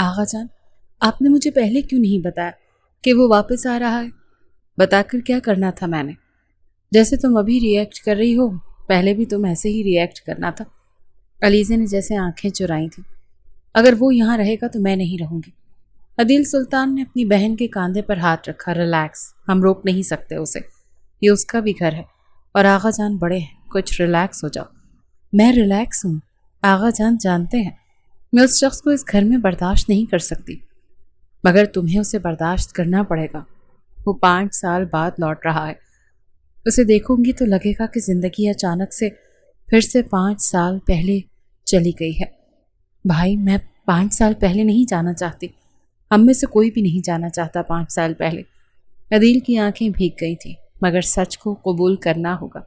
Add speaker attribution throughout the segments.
Speaker 1: آغا جان، آپ نے مجھے پہلے کیوں نہیں بتایا کہ وہ واپس آ رہا ہے؟ بتا کر کیا کرنا تھا میں نے؟ جیسے تم ابھی ری ایکٹ کر رہی ہو، پہلے بھی تم ایسے ہی ری ایکٹ کرنا تھا۔ علیزے نے جیسے آنکھیں چرائی تھیں۔ اگر وہ یہاں رہے گا تو میں نہیں رہوں گی۔ عدیل سلطان نے اپنی بہن کے کاندھے پر ہاتھ رکھا۔ ریلیکس، ہم روک نہیں سکتے اسے، یہ اس کا بھی گھر ہے اور آغا جان بڑے ہیں، کچھ ریلیکس ہو جاؤ۔ میں ریلیکس ہوں، آغا جان جانتے ہیں میں اس شخص کو اس گھر میں برداشت نہیں کر سکتی، مگر تمہیں اسے برداشت کرنا پڑے گا۔ وہ 5 سال بعد لوٹ رہا ہے، اسے دیکھوں گی تو لگے گا کہ زندگی اچانک سے پھر سے 5 سال پہلے چلی گئی ہے۔ بھائی، میں 5 سال پہلے نہیں جانا چاہتی، ہم میں سے کوئی بھی نہیں جانا چاہتا 5 سال پہلے۔ عدیل کی آنکھیں بھیگ گئی تھیں، مگر سچ کو قبول کرنا ہوگا۔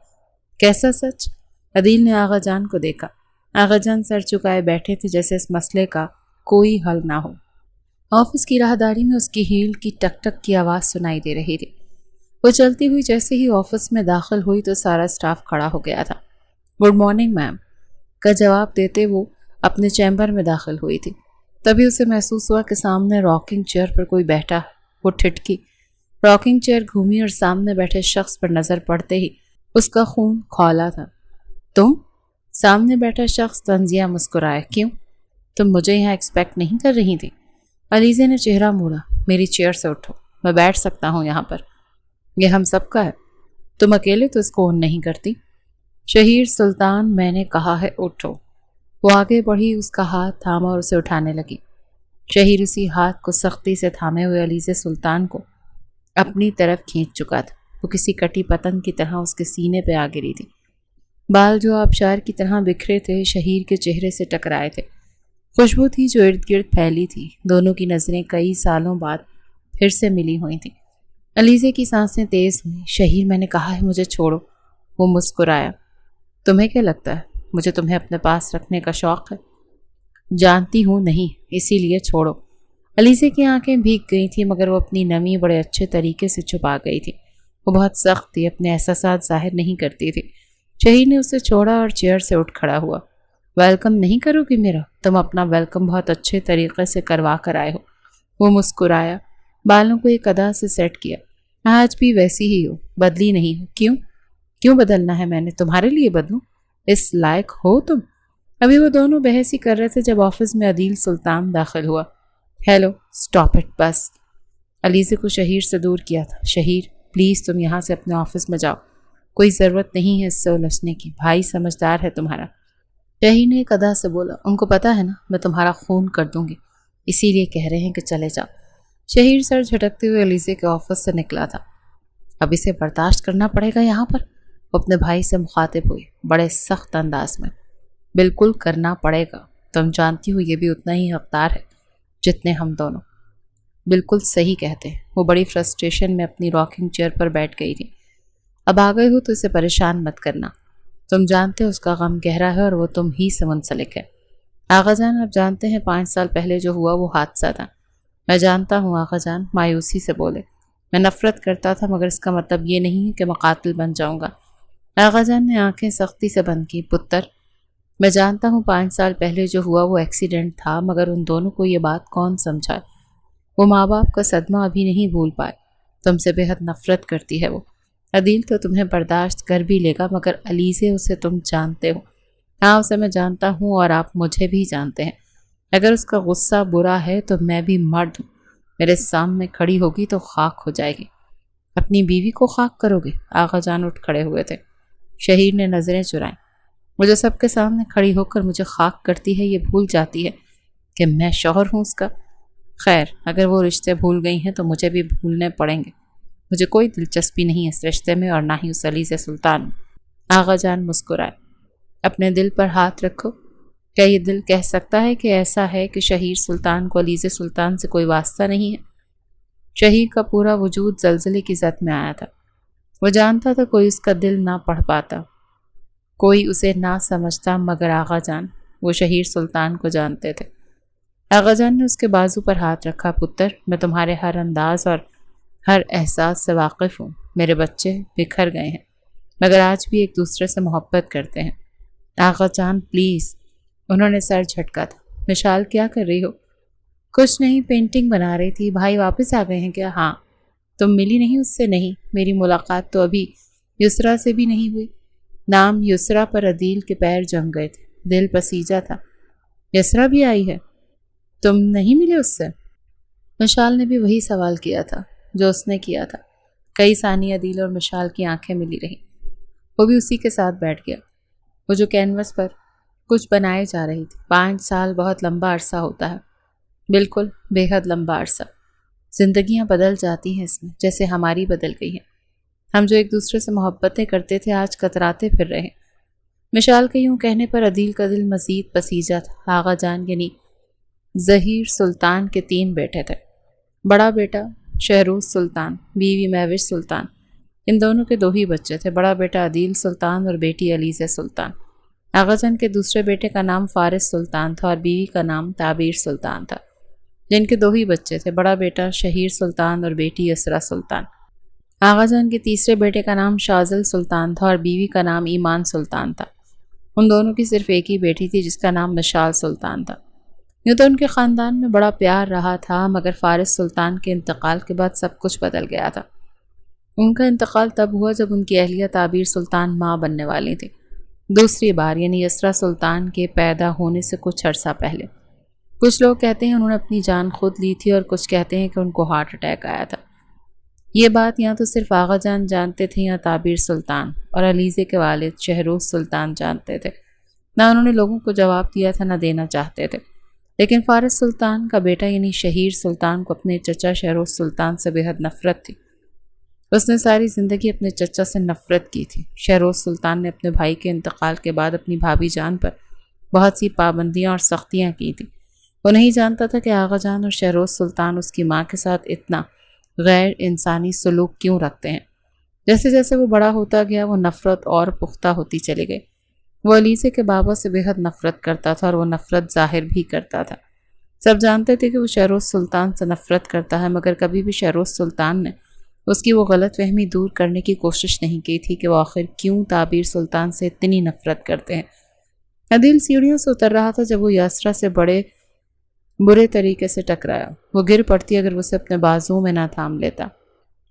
Speaker 1: کیسا سچ؟ عدیل نے آغا جان کو دیکھا۔ آغا جان سر چکائے بیٹھے تھے جیسے اس مسئلے کا کوئی حل نہ ہو۔ آفس کی راہداری میں اس کی ہیل کی ٹک ٹک کی آواز سنائی دے رہی تھی۔ وہ چلتی ہوئی جیسے ہی آفس میں داخل ہوئی تو سارا سٹاف کھڑا ہو گیا تھا۔ گڈ مارننگ میم کا جواب دیتے وہ اپنے چیمبر میں داخل ہوئی تھی۔ تبھی اسے محسوس ہوا کہ سامنے راکنگ چیئر پر کوئی بیٹھا ہے۔ وہ ٹھٹکی، راکنگ چیئر گھومی اور سامنے بیٹھے شخص پر نظر پڑتے ہی اس کا خون کھولا تھا۔ تم؟ سامنے بیٹھا شخص طنزیہ مسکرایا۔ کیوں؟ تم مجھے یہاں ایکسپیکٹ نہیں کر رہی تھی؟ علیزے نے چہرہ موڑا۔ میری چیئر سے اٹھو، میں بیٹھ سکتا ہوں یہاں پر، یہ ہم سب کا ہے، تم اکیلے تو اس کو اون نہیں کرتی۔ شہیر سلطان، میں نے کہا ہے اٹھو۔ وہ آگے بڑھی، اس کا ہاتھ تھاما اور اسے اٹھانے لگی۔ شہیر اسی ہاتھ کو سختی سے تھامے ہوئے علیزے سلطان کو اپنی طرف کھینچ چکا تھا۔ وہ کسی کٹی پتنگ کی طرح اس کے سینے پہ آ گری تھی۔ بال جو آبشار کی طرح بکھرے تھے شہیر کے چہرے سے ٹکرائے تھے۔ خوشبو تھی جو ارد گرد پھیلی تھی۔ دونوں کی نظریں کئی سالوں بعد پھر سے ملی ہوئی تھیں۔ علیزے کی سانسیں تیز ہوئیں۔ شہیر، میں نے کہا ہے مجھے چھوڑو۔ وہ مسکرایا۔ تمہیں کیا لگتا ہے مجھے تمہیں اپنے پاس رکھنے کا شوق ہے؟ جانتی ہوں نہیں، اسی لیے چھوڑو۔ علیزے کی آنکھیں بھیگ گئی تھیں مگر وہ اپنی نمی بڑے اچھے طریقے سے چھپا گئی تھی۔ وہ بہت سخت تھی، اپنے احساسات ظاہر نہیں کرتی تھی۔ شہیر نے اسے چھوڑا اور چیئر سے اٹھ کھڑا ہوا۔ ویلکم نہیں کرو گی میرا؟ تم اپنا ویلکم بہت اچھے طریقے سے کروا کر آئے ہو۔ وہ مسکرایا، بالوں کو ایک ادا سے سیٹ کیا۔ آج بھی ویسی ہی ہو، بدلی نہیں ہو۔ کیوں بدلنا ہے؟ میں نے تمہارے لیے بدلوں؟ اس لائق ہو تم؟ ابھی وہ دونوں بحث ہی کر رہے تھے جب آفس میں عدیل سلطان داخل ہوا۔ ہیلو، سٹاپ اٹ، بس۔ علیزے کو شہیر سے دور کیا تھا۔ شہیر، پلیز تم یہاں سے اپنے آفس میں جاؤ، کوئی ضرورت نہیں ہے اس سے الجھنے کی، بھائی سمجھدار ہے تمہارا۔ شہیر نے ایک ادا سے بولا، ان کو پتا ہے نا میں تمہارا خون کر دوں گی، اسی لیے کہہ رہے ہیں کہ چلے جاؤ۔ شہیر سر جھٹکتے ہوئے علیزے کے آفس سے نکلا تھا۔ اب اسے برداشت کرنا پڑے گا یہاں پر؟ وہ اپنے بھائی سے مخاطب ہوئی بڑے سخت انداز میں۔ بالکل کرنا پڑے گا، تم جانتی ہو یہ بھی اتنا ہی حقدار ہے جتنے ہم دونوں۔ بالکل صحیح کہتے ہیں۔ وہ بڑی فرسٹریشن میں اپنی راکنگ چیئر پر بیٹھ گئی تھی۔ اب آ گئے ہو تو اسے پریشان مت کرنا، تم جانتے ہو اس کا غم گہرا ہے اور وہ تم ہی سے منسلک ہے۔ آغا جان، آپ جانتے ہیں 5 سال پہلے جو ہوا وہ حادثہ تھا۔ میں جانتا ہوں آغا جان، مایوسی سے بولے۔ میں نفرت کرتا تھا مگر اس کا مطلب یہ نہیں ہے کہ میں قاتل بن جاؤں گا۔ آغا جان نے آنکھیں سختی سے بند کی۔ پتر، میں جانتا ہوں 5 سال پہلے جو ہوا وہ ایکسیڈنٹ تھا، مگر ان دونوں کو یہ بات کون سمجھائے؟ وہ ماں باپ کا صدمہ ابھی نہیں بھول پائے۔ تم سے بے حد نفرت کرتی ہے وہ۔ عدیل تو تمہیں برداشت کر بھی لے گا مگر علیزے اسے تم جانتے ہو۔ ہاں، اسے میں جانتا ہوں اور آپ مجھے بھی جانتے ہیں۔ اگر اس کا غصہ برا ہے تو میں بھی مرد ہوں، میرے سامنے کھڑی ہوگی تو خاک ہو جائے گی۔ اپنی بیوی کو خاک کرو گے؟ آغا جان اٹھ کھڑے ہوئے تھے۔ شہیر نے نظریں چرائیں۔ وہ جو سب کے سامنے کھڑی ہو کر مجھے خاک کرتی ہے یہ بھول جاتی ہے کہ میں شوہر ہوں اس کا۔ خیر، اگر وہ رشتے بھول گئی ہیں تو مجھے بھی بھولنے پڑیں گے۔ مجھے کوئی دلچسپی نہیں اس رشتے میں اور نہ ہی اس علیزے سلطان۔ آغا جان مسکرائے۔ اپنے دل پر ہاتھ رکھو۔ کیا یہ دل کہہ سکتا ہے کہ ایسا ہے کہ شہیر سلطان کو علیزے سلطان سے کوئی واسطہ نہیں ہے؟ شہیر کا پورا وجود زلزلے کی زد میں آیا تھا۔ وہ جانتا تھا کوئی اس کا دل نہ پڑھ پاتا، کوئی اسے نہ سمجھتا، مگر آغا جان وہ شہیر سلطان کو جانتے تھے۔ آغا جان نے اس کے بازو پر ہاتھ رکھا۔ پتر، میں تمہارے ہر انداز اور ہر احساس سے واقف ہوں۔ میرے بچے بکھر گئے ہیں مگر آج بھی ایک دوسرے سے محبت کرتے ہیں۔ آغا جان پلیز۔ انہوں نے سر جھٹکا تھا۔ مشال، کیا کر رہی ہو؟ کچھ نہیں، پینٹنگ بنا رہی تھی۔ بھائی واپس آ گئے ہیں کیا؟ ہاں۔ تم ملی نہیں اس سے؟ نہیں، میری ملاقات تو ابھی یسرا سے بھی نہیں ہوئی۔ نام یسرا پر عدیل کے پیر جم گئے تھے، دل پسیجا تھا۔ یسرا بھی آئی ہے؟ تم نہیں ملے اس سے؟ مشال نے بھی وہی سوال کیا تھا جو اس نے کیا تھا۔ کئی ثانیہ عدیل اور مشال کی آنکھیں ملی رہیں۔ وہ بھی اسی کے ساتھ بیٹھ گیا، وہ جو کینوس پر کچھ بنائے جا رہی تھی۔ 5 سال بہت لمبا عرصہ ہوتا ہے، بالکل بے حد لمبا عرصہ۔ زندگیاں بدل جاتی ہیں اس میں، جیسے ہماری بدل گئی ہیں۔ ہم جو ایک دوسرے سے محبتیں کرتے تھے آج کتراتے پھر رہے ہیں۔ مشال کے یوں کہنے پر عدیل کا دل مزید پسیجا تھا۔ آغا جان یعنی ظہیر سلطان کے 3 بیٹے تھے۔ بڑا بیٹا شہروز سلطان، بیوی مہوش سلطان، ان دونوں کے 2 ہی بچے تھے، بڑا بیٹا عدیل سلطان اور بیٹی علیزہ سلطان۔ آغا جان کے دوسرے بیٹے کا نام فارس سلطان تھا اور بیوی کا نام تعبیر سلطان تھا، جن کے 2 ہی بچے تھے، بڑا بیٹا شہیر سلطان اور بیٹی یسرا سلطان۔ آغا جان کے تیسرے بیٹے کا نام شازل سلطان تھا اور بیوی کا نام ایمان سلطان تھا۔ ان دونوں کی صرف ایک ہی بیٹی تھی جس کا نام مشال سلطان تھا۔ یوں تو ان کے خاندان میں بڑا پیار رہا تھا، مگر فارس سلطان کے انتقال کے بعد سب کچھ بدل گیا تھا۔ ان کا انتقال تب ہوا جب ان کی اہلیہ تعبیر سلطان ماں بننے والی تھی، دوسری بار، یعنی یسرا سلطان کے پیدا ہونے سے کچھ عرصہ پہلے۔ کچھ لوگ کہتے ہیں انہوں نے اپنی جان خود لی تھی اور کچھ کہتے ہیں کہ ان کو ہارٹ اٹیک آیا تھا۔ یہ بات یا تو صرف آغا جان جانتے تھے یا تعبیر سلطان اور علیزے کے والد شہروز سلطان جانتے تھے۔ نہ انہوں نے لوگوں کو جواب دیا تھا، نہ دینا چاہتے تھے۔ لیکن فارس سلطان کا بیٹا یعنی شہیر سلطان کو اپنے چچا شہروز سلطان سے بے حد نفرت تھی۔ اس نے ساری زندگی اپنے چچا سے نفرت کی تھی۔ شہروز سلطان نے اپنے بھائی کے انتقال کے بعد اپنی بھابھی جان پر بہت سی پابندیاں اور سختیاں کی تھیں۔ وہ نہیں جانتا تھا کہ آغا جان اور شہروز سلطان اس کی ماں کے ساتھ اتنا غیر انسانی سلوک کیوں رکھتے ہیں۔ جیسے جیسے وہ بڑا ہوتا گیا وہ نفرت اور پختہ ہوتی چلی گئی۔ وہ علیزے کے بابا سے بے حد نفرت کرتا تھا اور وہ نفرت ظاہر بھی کرتا تھا۔ سب جانتے تھے کہ وہ شہروز سلطان سے نفرت کرتا ہے، مگر کبھی بھی شہروز سلطان نے اس کی وہ غلط فہمی دور کرنے کی کوشش نہیں کی تھی کہ وہ آخر کیوں تعبیر سلطان سے اتنی نفرت کرتے ہیں۔ عدیل سیڑھیوں سے اتر رہا تھا جب وہ یاسرا سے برے طریقے سے ٹکرایا۔ وہ گر پڑتی اگر اسے اپنے بازوؤں میں نہ تھام لیتا۔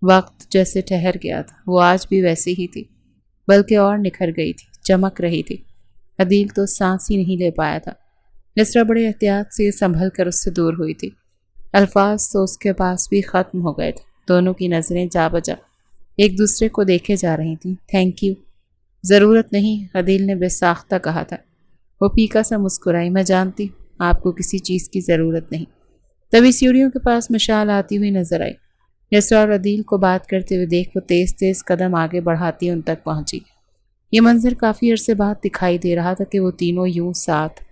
Speaker 1: وقت جیسے ٹھہر گیا تھا، وہ آج بھی ویسی ہی تھی، بلکہ اور نکھر گئی تھی، چمک رہی تھی۔ عدیل تو سانس ہی نہیں لے پایا تھا۔ یسرا بڑے احتیاط سے سنبھل کر اس سے دور ہوئی تھی۔ الفاظ تو اس کے پاس بھی ختم ہو گئے تھے۔ دونوں کی نظریں جا بجا ایک دوسرے کو دیکھے جا رہی تھیں۔ تھینک یو، ضرورت نہیں، عدیل نے بے ساختہ کہا تھا۔ وہ پھیکا سا مسکرائی۔ میں جانتی آپ کو کسی چیز کی ضرورت نہیں۔ تبھی سیڑھیوں کے پاس مشال آتی ہوئی نظر آئی۔ یسرا اور عدیل کو بات کرتے ہوئے دیکھ وہ تیز تیز قدم آگے بڑھاتی ان تک پہنچی۔ یہ منظر کافی عرصے بعد دکھائی دے رہا تھا کہ وہ تینوں یوں ساتھ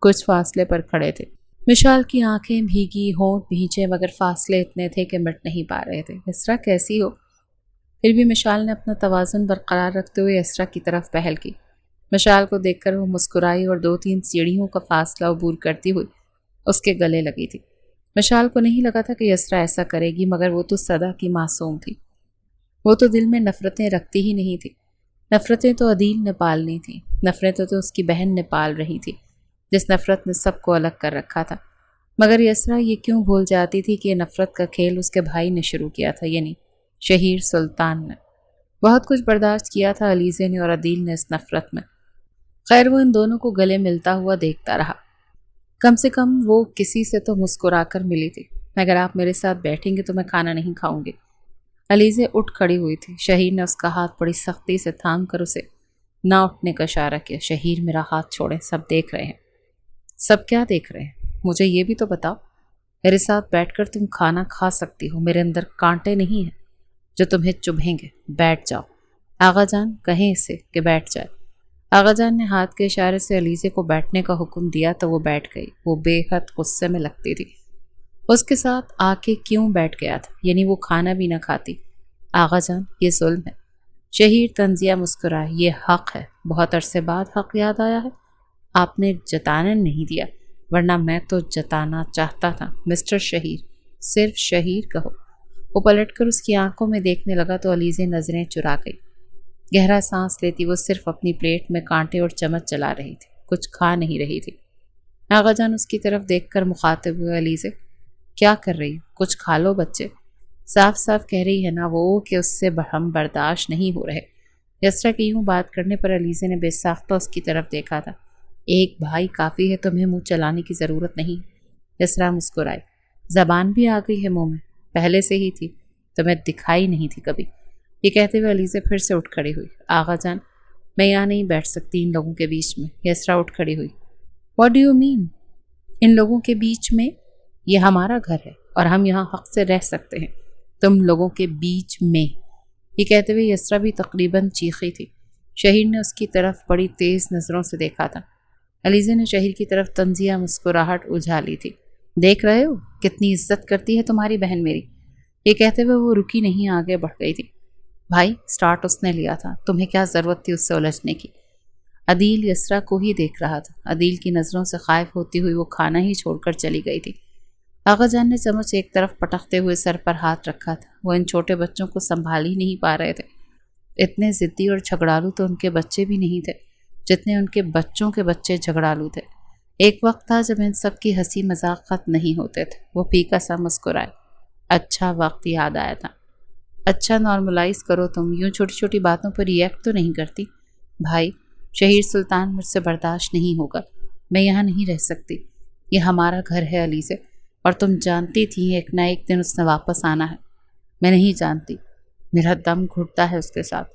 Speaker 1: کچھ فاصلے پر کھڑے تھے۔ مشال کی آنکھیں بھیگی، ہونٹ بھیجے، مگر فاصلے اتنے تھے کہ مٹ نہیں پا رہے تھے۔ یسرا کیسی ہو؟ پھر بھی مشال نے اپنا توازن برقرار رکھتے ہوئے یسرا کی طرف پہل کی۔ مشال کو دیکھ کر وہ مسکرائی اور 2-3 سیڑھیوں کا فاصلہ عبور کرتی ہوئی اس کے گلے لگی تھی۔ مشال کو نہیں لگا تھا کہ یسرا ایسا کرے گی، مگر وہ تو صدا کی معصوم تھی۔ وہ تو دل میں نفرتیں رکھتی ہی نہیں تھی۔ نفرتیں تو عدیل نے پالنی تھیں، نفرتیں تو اس کی بہن نے پال رہی تھی، جس نفرت نے سب کو الگ کر رکھا تھا۔ مگر یسرا یہ کیوں بھول جاتی تھی کہ یہ نفرت کا کھیل اس کے بھائی نے شروع کیا تھا، یعنی شہیر سلطان نے۔ بہت کچھ برداشت کیا تھا علیزے نے اور عدیل نے اس نفرت میں۔ خیر وہ ان دونوں کو گلے ملتا ہوا دیکھتا رہا۔ کم سے کم وہ کسی سے تو مسکرا کر ملی تھی۔ اگر آپ میرے ساتھ بیٹھیں گے تو میں کھانا نہیں کھاؤں گی۔ علیزے اٹھ کھڑی ہوئی تھی۔ شہیر نے اس کا ہاتھ بڑی سختی سے تھام کر اسے نہ اٹھنے کا اشارہ کیا۔ شہیر میرا ہاتھ چھوڑیں، سب دیکھ رہے ہیں۔ سب کیا دیکھ رہے ہیں؟ مجھے یہ بھی تو بتاؤ۔ میرے ساتھ بیٹھ کر تم کھانا کھا سکتی ہو، میرے اندر کانٹے نہیں ہیں جو تمہیں چبھیں گے۔ بیٹھ جاؤ۔ آغا جان کہیں اسے کہ بیٹھ جائے۔ آغا جان نے ہاتھ کے اشارے سے علیزے کو بیٹھنے کا حکم دیا تو وہ بیٹھ گئی۔ وہ بے حد غصے میں لگتی تھی۔ اس کے ساتھ آ کے کیوں بیٹھ گیا تھا؟ یعنی وہ کھانا بھی نہ کھاتی۔ آغا جان یہ ظلم ہے۔ شہیر طنزیہ مسکرائے۔ یہ حق ہے، بہت عرصے بعد حق یاد آیا ہے۔ آپ نے جتانے نہیں دیا، ورنہ میں تو جتانا چاہتا تھا۔ مسٹر شہیر، صرف شہیر کہو۔ وہ پلٹ کر اس کی آنکھوں میں دیکھنے لگا تو علیزے نظریں چرا گئی۔ گہرا سانس لیتی وہ صرف اپنی پلیٹ میں کانٹے اور چمچ چلا رہی تھی، کچھ کھا نہیں رہی تھی۔ آغا جان اس کی طرف دیکھ کر مخاطب ہوئے، علیزے کیا کر رہی ہو؟ کچھ کھا لو بچے۔ صاف صاف کہہ رہی ہے نا وہ کہ اس سے ہم برداشت نہیں ہو رہے۔ یسرا کی یوں بات کرنے پر علیزے نے بے ساختہ اس کی طرف دیکھا تھا۔ ایک بھائی کافی ہے، تمہیں منہ چلانے کی ضرورت نہیں۔ یسرا مسکرائی۔ زبان بھی آ گئی ہے منہ میں، پہلے سے ہی تھی، تمہیں دکھائی نہیں تھی کبھی۔ یہ کہتے ہوئے علیزے پھر سے اٹھ کھڑی ہوئی۔ آغا جان، میں یہاں نہیں بیٹھ سکتی ان لوگوں کے بیچ میں۔ یسرا اٹھ کھڑی ہوئی۔ What do you mean? ان لوگوں کے بیچ میں؟ یہ ہمارا گھر ہے اور ہم یہاں حق سے رہ سکتے ہیں، تم لوگوں کے بیچ میں؟ یہ کہتے ہوئے یسرا بھی تقریباً چیخی تھی۔ شہیر نے اس کی طرف بڑی تیز نظروں سے دیکھا تھا۔ علیزے نے شہیر کی طرف طنزیہ مسکراہٹ اجھالی تھی۔ دیکھ رہے ہو کتنی عزت کرتی ہے تمہاری بہن میری؟ یہ کہتے ہوئے وہ رکی نہیں، آگے بڑھ گئی تھی۔ بھائی سٹارٹ اس نے لیا تھا، تمہیں کیا ضرورت تھی اس سے الجھنے کی؟ عدیل یسرا کو ہی دیکھ رہا تھا۔ عدیل کی نظروں سے خائف ہوتی ہوئی وہ کھانا ہی چھوڑ کر چلی گئی تھی۔ آغا جان نے چمچ ایک طرف پٹکتے ہوئے سر پر ہاتھ رکھا تھا۔ وہ ان چھوٹے بچوں کو سنبھال ہی نہیں پا رہے تھے۔ اتنے ضدی اور جھگڑالو تو ان کے بچے بھی نہیں تھے جتنے ان کے بچوں کے بچے جھگڑالو تھے۔ ایک وقت تھا جب ان سب کی ہنسی مذاق ختم نہیں ہوتے تھے۔ وہ پھیکا سا مسکرائے۔ اچھا وقت یاد آیا تھا۔ اچھا نارملائز کرو، تم یوں چھوٹی چھوٹی باتوں پر ریئیکٹ تو نہیں کرتی؟ بھائی شہیر سلطان مجھ سے برداشت نہیں ہوگا، میں یہاں نہیں رہ سکتی۔ یہ ہمارا گھر ہے علیزے، اور تم جانتی تھی ایک نہ ایک دن اس نے واپس آنا ہے۔ میں نہیں جانتی، میرا دم گھٹتا ہے اس کے ساتھ۔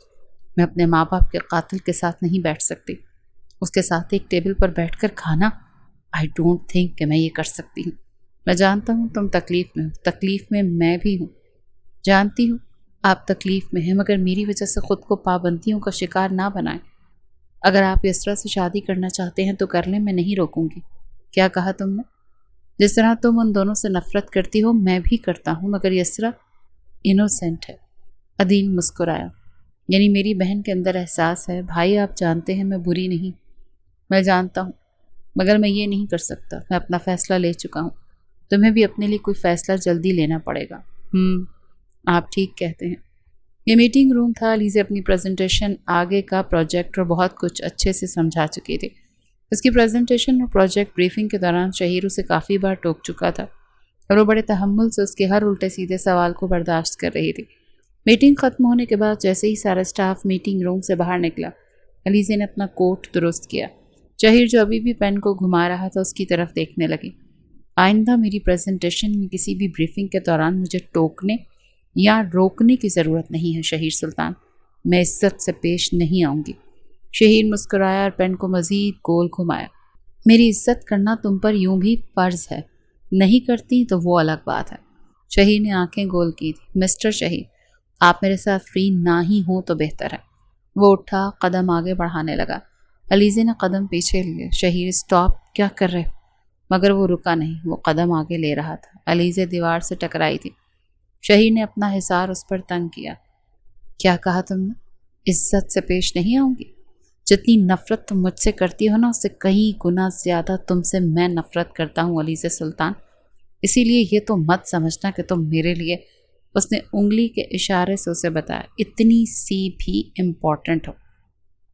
Speaker 1: میں اپنے ماں باپ کے قاتل کے ساتھ نہیں بیٹھ سکتی۔ اس کے ساتھ ایک ٹیبل پر بیٹھ کر کھانا، آئی ڈونٹ تھنک کہ میں یہ کر سکتی ہوں۔ میں جانتا ہوں تم تکلیف میں ہو، تکلیف میں میں بھی ہوں۔ جانتی ہوں آپ تکلیف میں ہیں، مگر میری وجہ سے خود کو پابندیوں کا شکار نہ بنائیں۔ اگر آپ یسرا سے شادی کرنا چاہتے ہیں تو کر لیں، میں نہیں روکوں گی۔ کیا کہا تم نے؟ جس طرح تم ان دونوں سے نفرت کرتی ہو میں بھی کرتا ہوں، مگر یسرا انوسینٹ ہے۔ عدیل مسکرایا۔ یعنی میری بہن کے اندر احساس ہے؟ بھائی آپ جانتے ہیں میں بری نہیں۔ میں جانتا ہوں، مگر میں یہ نہیں کر سکتا۔ میں اپنا فیصلہ لے چکا ہوں، تمہیں بھی اپنے لیے کوئی فیصلہ جلدی لینا پڑے گا۔ آپ ٹھیک کہتے ہیں۔ یہ میٹنگ روم تھا۔ علیزے اپنی پریزنٹیشن، آگے کا پروجیکٹ اور بہت کچھ اچھے سے سمجھا چکی تھی۔ اس کی پریزنٹیشن اور پروجیکٹ بریفنگ کے دوران شہیر اسے کافی بار ٹوک چکا تھا اور وہ بڑے تحمل سے اس کے ہر الٹے سیدھے سوال کو برداشت کر رہی تھی۔ میٹنگ ختم ہونے کے بعد جیسے ہی سارا اسٹاف میٹنگ روم سے باہر نکلا، علیزے نے اپنا کوٹ درست کیا۔ شہیر جو ابھی بھی پین کو گھما رہا تھا اس کی طرف دیکھنے لگی۔ آئندہ میری پریزنٹیشن میں کسی بھی بریفنگ کے دوران مجھے ٹوکنے یا روکنے کی ضرورت نہیں ہے شہیر سلطان، میں عزت سے پیش نہیں آؤں گی۔ شہیر مسکرایا اور پین کو مزید گول گھمایا۔ میری عزت کرنا تم پر یوں بھی فرض ہے، نہیں کرتی تو وہ الگ بات ہے۔ شہیر نے آنکھیں گول کی تھی۔ مسٹر شہیر، آپ میرے ساتھ فری نہ ہی ہوں تو بہتر ہے۔ وہ اٹھا، قدم آگے بڑھانے لگا۔ علیزے نے قدم پیچھے لیے۔ شہیر اسٹاپ، کیا کر رہے؟ مگر وہ رکا نہیں، وہ قدم آگے لے رہا تھا۔ علیزے دیوار سے ٹکرائی تھی۔ شہیر نے اپنا حصار اس پر تنگ کیا۔ کیا کہا تم نے؟ عزت سے پیش نہیں آؤں گی؟ جتنی نفرت تم مجھ سے کرتی ہو نا، اس سے کئی گنا زیادہ تم سے میں نفرت کرتا ہوں علیزے سلطان۔ اسی لیے یہ تو مت سمجھنا کہ تم میرے لیے، اس نے انگلی کے اشارے سے اسے بتایا، اتنی سی بھی امپورٹنٹ ہو۔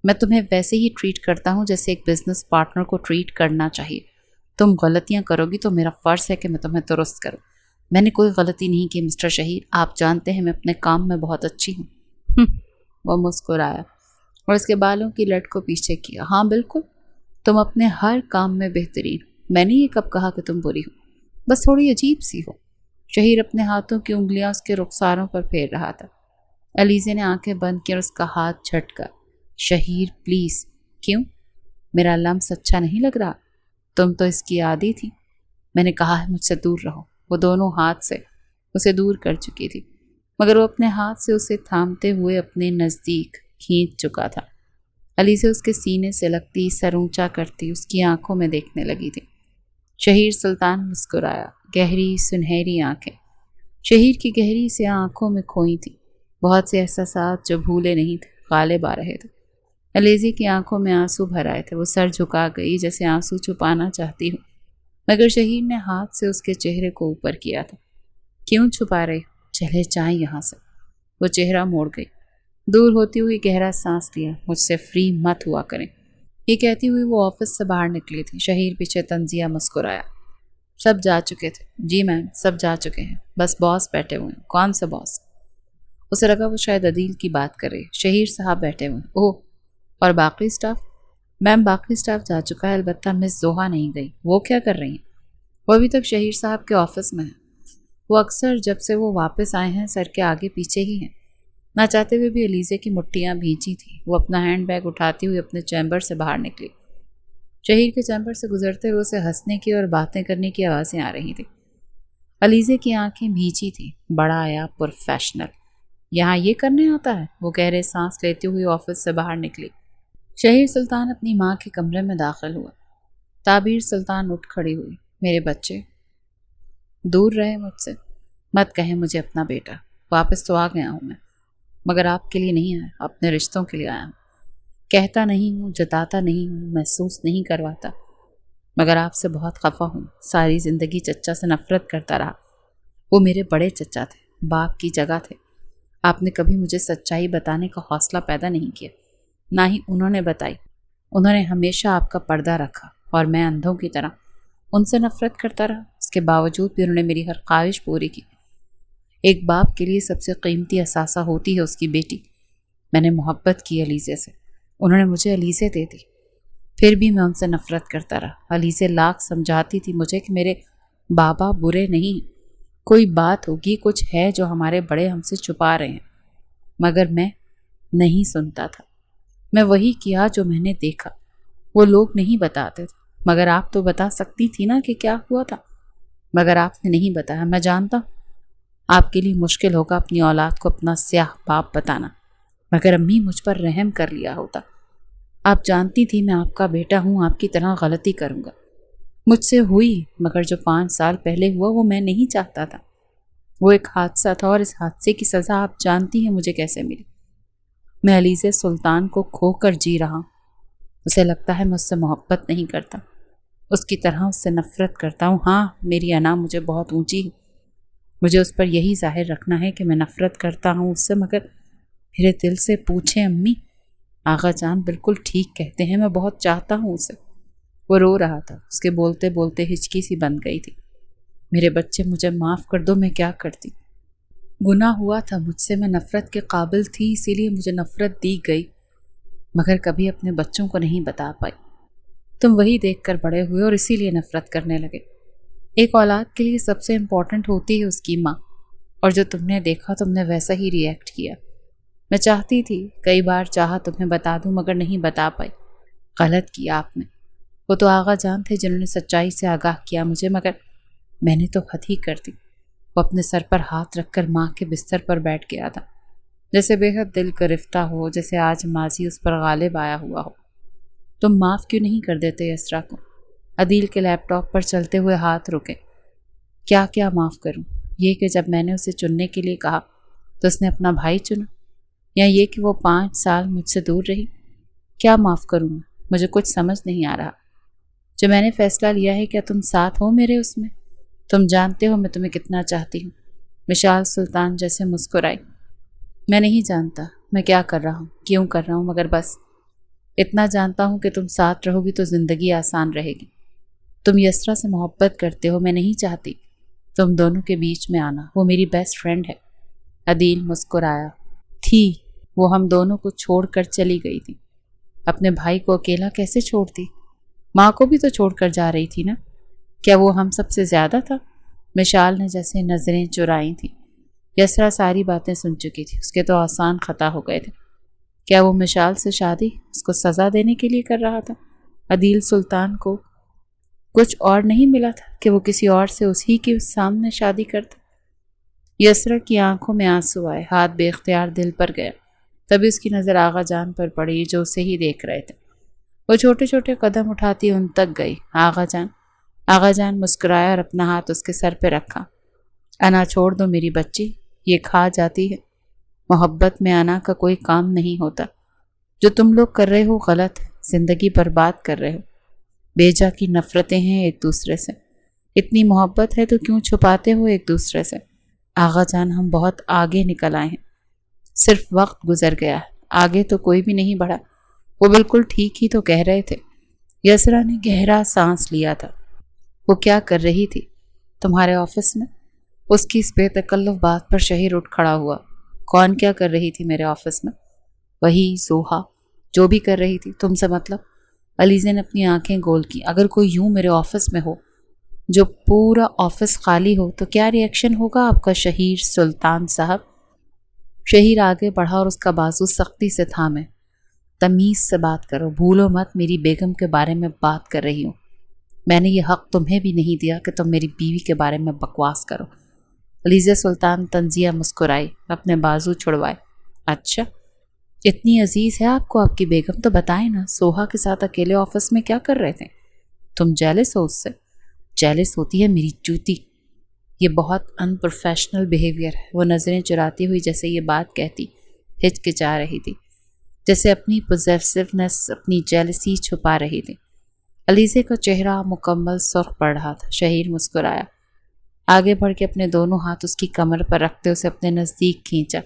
Speaker 1: میں تمہیں ویسے ہی ٹریٹ کرتا ہوں جیسے ایک بزنس پارٹنر کو ٹریٹ کرنا چاہیے۔ تم غلطیاں کرو گی تو میرا فرض ہے کہ میں تمہیں درست کروں۔ میں نے کوئی غلطی نہیں کی مسٹر شہیر، آپ جانتے ہیں میں اپنے کام میں بہت اچھی ہوں۔ وہ مسکرایا اور اس کے بالوں کی لٹ کو پیچھے کیا۔ ہاں بالکل، تم اپنے ہر کام میں بہترین۔ میں نے یہ کب کہا کہ تم بری ہو، بس تھوڑی عجیب سی ہو۔ شہیر اپنے ہاتھوں کی انگلیاں اس کے رخساروں پر پھیر رہا تھا۔ علیزے نے آنکھیں بند کی اور اس کا ہاتھ جھٹکا۔ شہیر پلیز۔ کیوں؟ میرا لمس اچھا نہیں لگ رہا؟ تم تو اس کی عادی تھی۔ میں نے کہا ہے مجھ سے دور رہو۔ وہ دونوں ہاتھ سے اسے دور کر چکی تھی، مگر وہ اپنے ہاتھ سے اسے تھامتے ہوئے اپنے نزدیک کھینچ چکا تھا۔ علیزے اس کے سینے سے لگتی، سر اونچا کرتی اس کی آنکھوں میں دیکھنے لگی تھی۔ شہیر سلطان مسکرایا۔ گہری سنہری آنکھیں شہیر کی گہری سے آنکھوں میں کھوئی تھی۔ بہت سے احساسات جو بھولے نہیں تھے غالب آ رہے تھے۔ علیزے کی آنکھوں میں آنسو بھر آئے تھے۔ وہ سر جھکا گئی جیسے آنسو چھپانا چاہتی ہوں، مگر شہیر نے ہاتھ سے اس کے چہرے کو اوپر کیا تھا۔ کیوں چھپا رہے؟ چلے جائیں یہاں سے۔ وہ چہرہ موڑ گئی، دور ہوتی ہوئی گہرا سانس لیا۔ مجھ سے فری مت ہوا کریں۔ یہ کہتی ہوئی وہ آفس سے باہر نکلی تھی۔ شہیر پیچھے طنزیہ مسکرایا۔ سب جا چکے تھے۔ جی میم، سب جا چکے ہیں، بس باس بیٹھے ہوئے ہیں۔ کون سا باس؟ اسے لگا وہ شاید عدیل کی بات کرے۔ شہیر صاحب بیٹھے ہوئے ہیں۔ اوہ، اور باقی اسٹاف؟ میم باقی اسٹاف جا چکا ہے، البتہ مس زوہا نہیں گئی۔ وہ کیا کر رہی ہیں؟ وہ ابھی تک شہیر صاحب کے آفس میں ہیں۔ وہ اکثر جب سے وہ واپس آئے ہیں سر کے آگے پیچھے ہی ہیں۔ نہ چاہتے ہوئے بھی علیزے کی مٹھیاں بھیجی تھیں۔ وہ اپنا ہینڈ بیگ اٹھاتی ہوئی اپنے چیمبر سے باہر نکلی۔ شہیر کے چیمبر سے گزرتے ہوئے اسے ہنسنے کی اور باتیں کرنے کی آوازیں آ رہی تھیں۔ علیزے کی آنکھیں بھیجی تھیں۔ بڑا آیا پروفیشنل، یہاں یہ کرنے آتا ہے؟ وہ گہرے سانس لیتے ہوئے آفس سے باہر نکلی۔ شہیر سلطان اپنی ماں کے کمرے میں داخل ہوا۔ تعبیر سلطان اٹھ کھڑی ہوئی۔ میرے بچے دور رہے مجھ سے، مت کہیں مجھے اپنا بیٹا۔ واپس تو آ گیا ہوں میں، مگر آپ کے لیے نہیں آیا، اپنے رشتوں کے لیے آیا ہوں۔ کہتا نہیں ہوں، جتاتا نہیں ہوں، محسوس نہیں کرواتا، مگر آپ سے بہت خفا ہوں۔ ساری زندگی چچا سے نفرت کرتا رہا۔ وہ میرے بڑے چچا تھے، باپ کی جگہ تھے۔ آپ نے کبھی مجھے سچائی بتانے کا حوصلہ پیدا نہیں کیا، نہ ہی انہوں نے بتائی۔ انہوں نے ہمیشہ آپ کا پردہ رکھا اور میں اندھوں کی طرح ان سے نفرت کرتا رہا۔ اس کے باوجود بھی انہوں نے میری ہر خواہش پوری کی۔ ایک باپ کے لیے سب سے قیمتی اثاثہ ہوتی ہے اس کی بیٹی۔ میں نے محبت کی علیزے سے، انہوں نے مجھے علیزے دے دی، پھر بھی میں ان سے نفرت کرتا رہا۔ علیزے لاکھ سمجھاتی تھی مجھے کہ میرے بابا برے نہیں، کوئی بات ہوگی، کچھ ہے جو ہمارے بڑے ہم سے چھپا رہے ہیں، مگر میں نہیں سنتا تھا۔ میں وہی کیا جو میں نے دیکھا۔ وہ لوگ نہیں بتاتے تھے، مگر آپ تو بتا سکتی تھی نا کہ کیا ہوا تھا، مگر آپ نے نہیں بتایا۔ میں جانتا ہوں آپ کے لیے مشکل ہوگا اپنی اولاد کو اپنا سیاہ باپ بتانا، مگر امی مجھ پر رحم کر لیا ہوتا۔ آپ جانتی تھی میں آپ کا بیٹا ہوں، آپ کی طرح غلطی کروں گا، مجھ سے ہوئی، مگر جو 5 سال پہلے ہوا وہ میں نہیں چاہتا تھا۔ وہ ایک حادثہ تھا اور اس حادثے کی سزا آپ جانتی ہیں مجھے کیسے ملی۔ میں علیزے سلطان کو کھو کر جی رہا ہوں۔ اسے لگتا ہے میں اس سے محبت نہیں کرتا، اس کی طرح اس سے نفرت کرتا ہوں۔ ہاں، میری انا مجھے بہت اونچی ہے، مجھے اس پر یہی ظاہر رکھنا ہے کہ میں نفرت کرتا ہوں اس سے، مگر میرے دل سے پوچھیں امی، آغا جان بالکل ٹھیک کہتے ہیں، میں بہت چاہتا ہوں اسے۔ وہ رو رہا تھا، اس کے بولتے بولتے ہچکی سی بن گئی تھی۔ میرے بچے مجھے معاف کر دو، میں کیا کرتی؟ گناہ ہوا تھا مجھ سے، میں نفرت کے قابل تھی، اسی لیے مجھے نفرت دی گئی، مگر کبھی اپنے بچوں کو نہیں بتا پائی۔ تم وہی دیکھ کر بڑے ہوئے اور اسی لیے نفرت کرنے لگے۔ ایک اولاد کے لیے سب سے امپورٹنٹ ہوتی ہے اس کی ماں، اور جو تم نے دیکھا تم نے ویسا ہی ری ایکٹ کیا۔ میں چاہتی تھی، کئی بار چاہا تمہیں بتا دوں، مگر نہیں بتا پائی۔ غلط کیا آپ نے۔ وہ تو آغا جان تھے جنہوں نے سچائی سے آگاہ کیا مجھے، مگر میں نے تو حد ہی کر دی۔ وہ اپنے سر پر ہاتھ رکھ کر ماں کے بستر پر بیٹھ گیا تھا، جیسے بے حد دل گرفتہ ہو، جیسے آج ماضی اس پر غالب آیا ہوا ہو۔ تم معاف کیوں نہیں کر دیتے یسریٰ کو؟ عدیل کے لیپ ٹاپ پر چلتے ہوئے ہاتھ رکے۔ کیا کیا معاف کروں؟ یہ کہ جب میں نے اسے چننے کے لیے کہا تو اس نے اپنا بھائی چنا، یا یہ کہ وہ 5 سال مجھ سے دور رہی؟ کیا معاف کروں میں؟ مجھے کچھ سمجھ نہیں آ رہا۔ جو میں نے فیصلہ لیا ہے، کیا تم ساتھ ہو میرے اس میں؟ تم جانتے ہو میں تمہیں کتنا چاہتی ہوں۔ مشال سلطان جیسے مسکرائی۔ میں نہیں جانتا میں کیا کر رہا ہوں، کیوں کر رہا ہوں، مگر بس اتنا جانتا ہوں کہ تم ساتھ رہو گی تو زندگی آسان رہے گی۔ تم یسریٰ سے محبت کرتے ہو، میں نہیں چاہتی تم دونوں کے بیچ میں آنا، وہ میری بیسٹ فرینڈ ہے۔ عدیل مسکرایا۔ تھی، وہ ہم دونوں کو چھوڑ کر چلی گئی تھی۔ اپنے بھائی کو اکیلا کیسے چھوڑتی؟ ماں کو بھی تو چھوڑ کر جا رہی تھی نا؟ کیا وہ ہم سب سے زیادہ تھا؟ مشال نے جیسے نظریں چرائی تھیں۔ یسریٰ ساری باتیں سن چکی تھی، اس کے تو آسان خطا ہو گئے تھے۔ کیا وہ مشال سے شادی اس کو سزا دینے کے لیے کر رہا تھا؟ عدیل سلطان کو کچھ اور نہیں ملا تھا کہ وہ کسی اور سے اسی کے سامنے شادی کرتا؟ یسریٰ کی آنکھوں میں آنسو آئے، ہاتھ بے اختیار دل پر گیا۔ تبھی اس کی نظر آغا جان پر پڑی جو اسے ہی دیکھ رہے تھے۔ وہ چھوٹے چھوٹے قدم اٹھاتی ان تک گئی۔ آغا جان۔ آغا جان مسکرایا اور اپنا ہاتھ اس کے سر پہ رکھا۔ انا چھوڑ دو میری بچی، یہ کھا جاتی ہے۔ محبت میں انا کا کوئی کام نہیں ہوتا۔ جو تم لوگ کر رہے ہو غلط ہے، زندگی برباد کر رہے ہو۔ بیجا کی نفرتیں ہیں ایک دوسرے سے، اتنی محبت ہے تو کیوں چھپاتے ہو ایک دوسرے سے؟ آغا جان ہم بہت آگے نکل آئے ہیں، صرف وقت گزر گیا ہے، آگے تو کوئی بھی نہیں بڑھا۔ وہ بالکل ٹھیک ہی تو کہہ رہے تھے۔ یسریٰ نے گہرا سانس لیا تھا۔ وہ کیا کر رہی تھی؟ تمہارے آفس میں؟ اس کی اس بے تکلف بات پر شہیر اٹھ کھڑا ہوا۔ کون کیا کر رہی تھی میرے آفس میں؟ وہی زوہا، جو بھی کر رہی تھی، تم سے مطلب؟ علیزے نے اپنی آنکھیں گول کی۔ اگر کوئی یوں میرے آفس میں ہو، جو پورا آفس خالی ہو، تو کیا ری ایکشن ہوگا آپ کا شہیر سلطان صاحب؟ شہیر آگے بڑھا اور اس کا بازو سختی سے تھامے۔ تمیز سے بات کرو، بھولو مت میری بیگم کے بارے میں بات کر رہی ہوں۔ میں نے یہ حق تمہیں بھی نہیں دیا کہ تم میری بیوی کے بارے میں بکواس کرو۔ علیزہ سلطان طنزیہ مسکرائی، اپنے بازو چھڑوائے۔ اچھا، اتنی عزیز ہے آپ کو آپ کی بیگم؟ تو بتائیں نا، سوہا کے ساتھ اکیلے آفس میں کیا کر رہے تھے؟ تم جیلس ہو اس سے؟ جیلس ہوتی ہے میری جوتی، یہ بہت ان پروفیشنل بیہیویئر ہے۔ وہ نظریں چراتی ہوئی جیسے یہ بات کہتی ہچکچا رہی تھی، جیسے اپنی پوزیسونیس، اپنی جیلسی چھپا رہی تھی۔ علیزے کا چہرہ مکمل سرخ پڑ رہا تھا۔ شہیر مسکرایا، آگے بڑھ کے اپنے دونوں ہاتھ اس کی کمر پر رکھتے اسے اپنے نزدیک کھینچا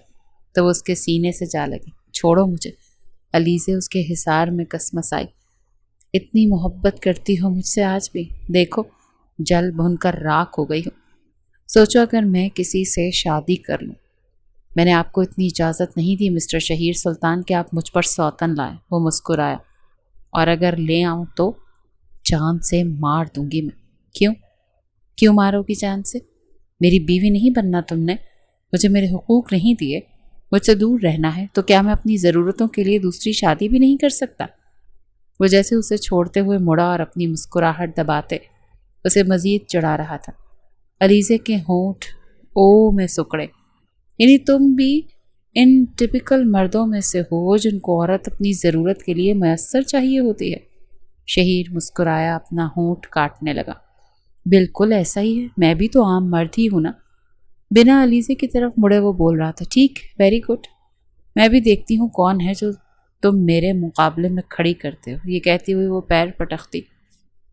Speaker 1: تو وہ اس کے سینے سے جا لگی۔ چھوڑو مجھے، علیزے اس کے حصار میں کسمسائی۔ اتنی محبت کرتی ہو مجھ سے آج بھی؟ دیکھو، جل بھن کر راکھ ہو گئی ہوں۔ سوچو اگر میں کسی سے شادی کر لوں۔ میں نے آپ کو اتنی اجازت نہیں دی مسٹر شہیر سلطان کہ آپ مجھ پر سوتن لائیں۔ وہ مسکرایا، اور اگر لے آؤں تو جان سے مار دوں گی میں۔ کیوں مارو گی جان سے؟ میری بیوی نہیں بننا تم نے، مجھے میرے حقوق نہیں دیے، مجھ سے دور رہنا ہے، تو کیا میں اپنی ضرورتوں کے لیے دوسری شادی بھی نہیں کر سکتا؟ وہ جیسے اسے چھوڑتے ہوئے مڑا اور اپنی مسکراہٹ دباتے اسے مزید چڑھا رہا تھا۔ علیزے کے ہونٹ او میں سکڑے۔ یعنی تم بھی ان ٹپیکل مردوں میں سے ہو جن کو عورت اپنی ضرورت کے لیے میسر چاہیے ہوتی ہے؟ شہیر مسکرایا، اپنا ہونٹ کاٹنے لگا۔ بالکل ایسا ہی ہے، میں بھی تو عام مرد ہی ہوں نا۔ بنا علیزے کی طرف مڑے وہ بول رہا تھا، ٹھیک، ویری گڈ، میں بھی دیکھتی ہوں کون ہے جو تم میرے مقابلے میں کھڑی کرتے ہو۔ یہ کہتی ہوئی وہ پیر پٹکتی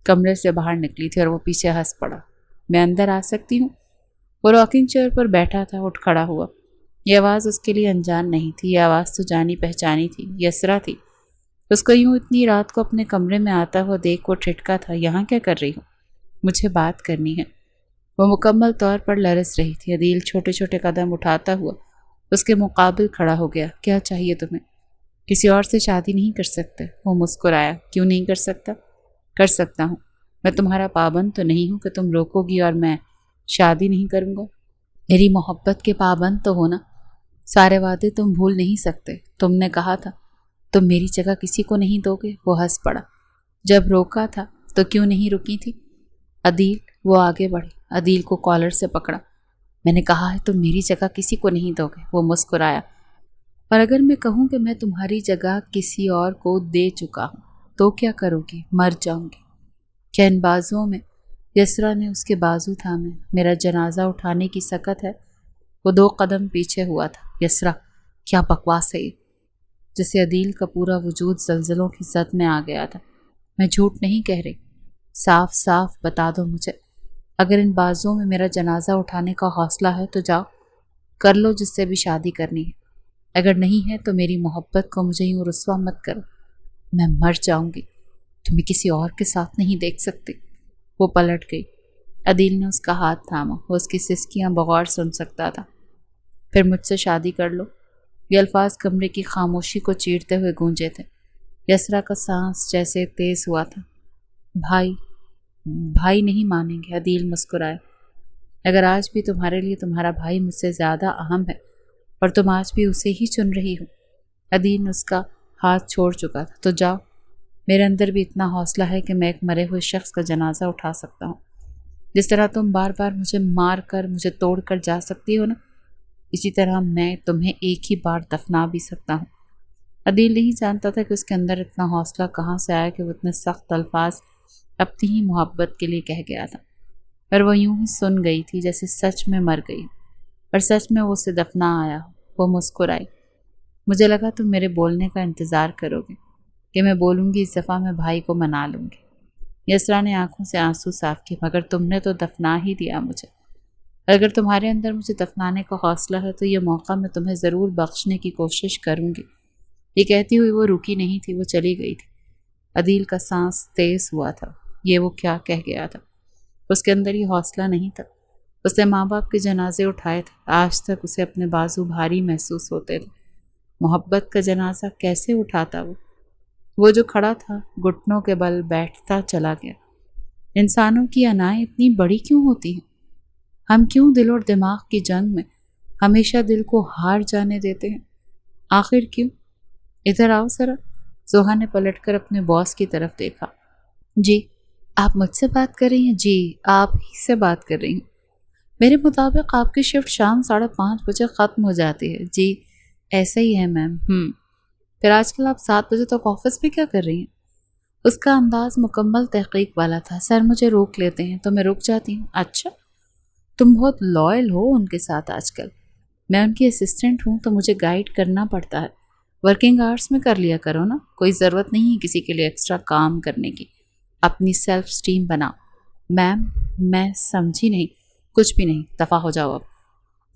Speaker 1: کمرے سے باہر نکلی تھی اور وہ پیچھے ہنس پڑا۔ میں اندر آ سکتی ہوں؟ وہ راکنگ چیئر پر بیٹھا تھا، اٹھ کھڑا ہوا۔ یہ آواز اس کے لیے انجان نہیں تھی، یہ آواز تو جانی پہچانی تھی، یسرا تھی۔ اس کو یوں اتنی رات کو اپنے کمرے میں آتا ہوا دیکھ وہ ٹھٹکا تھا۔ یہاں کیا کر رہی ہوں؟ مجھے بات کرنی ہے۔ وہ مکمل طور پر لرز رہی تھی۔ عدیل چھوٹے چھوٹے قدم اٹھاتا ہوا اس کے مقابل کھڑا ہو گیا۔ کیا چاہیے تمہیں؟ کسی اور سے شادی نہیں کر سکتے؟ وہ مسکرایا۔ کیوں نہیں کر سکتا؟ کر سکتا ہوں، میں تمہارا پابند تو نہیں ہوں کہ تم روکو گی اور میں شادی نہیں کروں گا۔ میری محبت کے پابند تو ہونا، سارے وعدے تم بھول نہیں سکتے۔ تم نے کہا تھا تم میری جگہ کسی کو نہیں دو گے۔ وہ ہنس پڑا۔ جب روکا تھا تو کیوں نہیں رکی تھی؟ عدیل، وہ آگے بڑھی، عدیل کو کالر سے پکڑا۔ میں نے کہا ہے تم میری جگہ کسی کو نہیں دو گے۔ وہ مسکرایا۔ اور اگر میں کہوں کہ میں تمہاری جگہ کسی اور کو دے چکا ہوں تو کیا کرو گی؟ مر جاؤں گی۔ کیا ان بازوؤں میں؟ یسرا نے اس کے بازو تھامے۔ میرا جنازہ اٹھانے کی سکت ہے؟ وہ 2 قدم پیچھے ہوا تھا۔ یسرا، کیا بکواس ہے یہ؟ جسے عدیل کا پورا وجود زلزلوں کی زد میں آ گیا تھا۔ میں جھوٹ نہیں کہہ رہی، صاف صاف بتا دو مجھے، اگر ان بازوؤں میں میرا جنازہ اٹھانے کا حوصلہ ہے تو جاؤ کر لو جس سے بھی شادی کرنی ہے، اگر نہیں ہے تو میری محبت کو مجھے یوں رسوا مت کرو، میں مر جاؤں گی، تمہیں کسی اور کے ساتھ نہیں دیکھ سکتی۔ وہ پلٹ گئی۔ عدیل نے اس کا ہاتھ تھاما، وہ اس کی سسکیاں بغور سن سکتا تھا۔ پھر مجھ سے شادی کر لو۔ یہ الفاظ کمرے کی خاموشی کو چیرتے ہوئے گونجے تھے۔ یسرا کا سانس جیسے تیز ہوا تھا۔ بھائی نہیں مانیں گے، عدیل مسکرائے۔ اگر آج بھی تمہارے لیے تمہارا بھائی مجھ سے زیادہ اہم ہے اور تم آج بھی اسے ہی چن رہی ہو۔ عدیل نے اس کا ہاتھ چھوڑ چکا تھا۔ تو جاؤ، میرے اندر بھی اتنا حوصلہ ہے کہ میں ایک مرے ہوئے شخص کا جنازہ اٹھا سکتا ہوں۔ جس طرح تم بار بار مجھے مار کر مجھے توڑ کر جا سکتی ہو نا، اسی طرح میں تمہیں ایک ہی بار دفنا بھی سکتا ہوں۔ عدیل نہیں جانتا تھا کہ اس کے اندر اتنا حوصلہ کہاں سے آیا کہ وہ اتنے سخت الفاظ اپنی ہی محبت کے لیے کہہ گیا تھا، اور وہ یوں ہی سن گئی تھی جیسے سچ میں مر گئی اور سچ میں وہ اسے دفنا آیا ہو۔ وہ مسکرائی۔ مجھے لگا تم میرے بولنے کا انتظار کرو گے کہ میں بولوں گی، اس دفعہ میں بھائی کو منا لوں گی۔ یسرا نے آنکھوں سے آنسو صاف کیے۔ مگر تم نے تو دفنا ہی دیا مجھے۔ اگر تمہارے اندر مجھے دفنانے کا حوصلہ ہے تو یہ موقع میں تمہیں ضرور بخشنے کی کوشش کروں گی۔ یہ کہتی ہوئی وہ رکی نہیں تھی، وہ چلی گئی تھی۔ عدیل کا سانس تیز ہوا تھا۔ یہ وہ کیا کہہ گیا تھا؟ اس کے اندر یہ حوصلہ نہیں تھا. اس نے ماں باپ کے جنازے اٹھائے تھے. آج تک اسے اپنے بازو بھاری محسوس ہوتے تھے. محبت کا جنازہ کیسے اٹھاتا وہ جو کھڑا تھا گھٹنوں کے بل بیٹھتا چلا گیا. انسانوں کی انائیں اتنی بڑی کیوں ہوتی ہیں؟ ہم کیوں دل اور دماغ کی جنگ میں ہمیشہ دل کو ہار جانے دیتے ہیں؟ آخر کیوں؟ ادھر آؤ ذرا. زوہا نے پلٹ کر اپنے باس کی طرف دیکھا. جی آپ مجھ سے بات کر رہی ہیں؟ جی آپ ہی سے بات کر رہی ہوں. میرے مطابق آپ کی شفٹ شام 5:30 بجے ختم ہو جاتی ہے. جی ایسا ہی ہے میم. پھر آج کل آپ 7 بجے تک آفس میں کیا کر رہی ہیں؟ اس کا انداز مکمل تحقیق والا تھا. سر مجھے روک لیتے ہیں تو میں رک جاتی ہوں. اچھا تم بہت لائل ہو ان کے ساتھ آج کل. میں ان کی اسسٹنٹ ہوں تو مجھے گائیڈ کرنا پڑتا ہے. ورکنگ آورس میں کر لیا کرو نا. کوئی ضرورت نہیں ہے کسی کے لیے ایکسٹرا کام کرنے کی. اپنی سیلف اسٹیم بناؤ. میم میں سمجھی نہیں. کچھ بھی نہیں. دفع ہو جاؤ اب.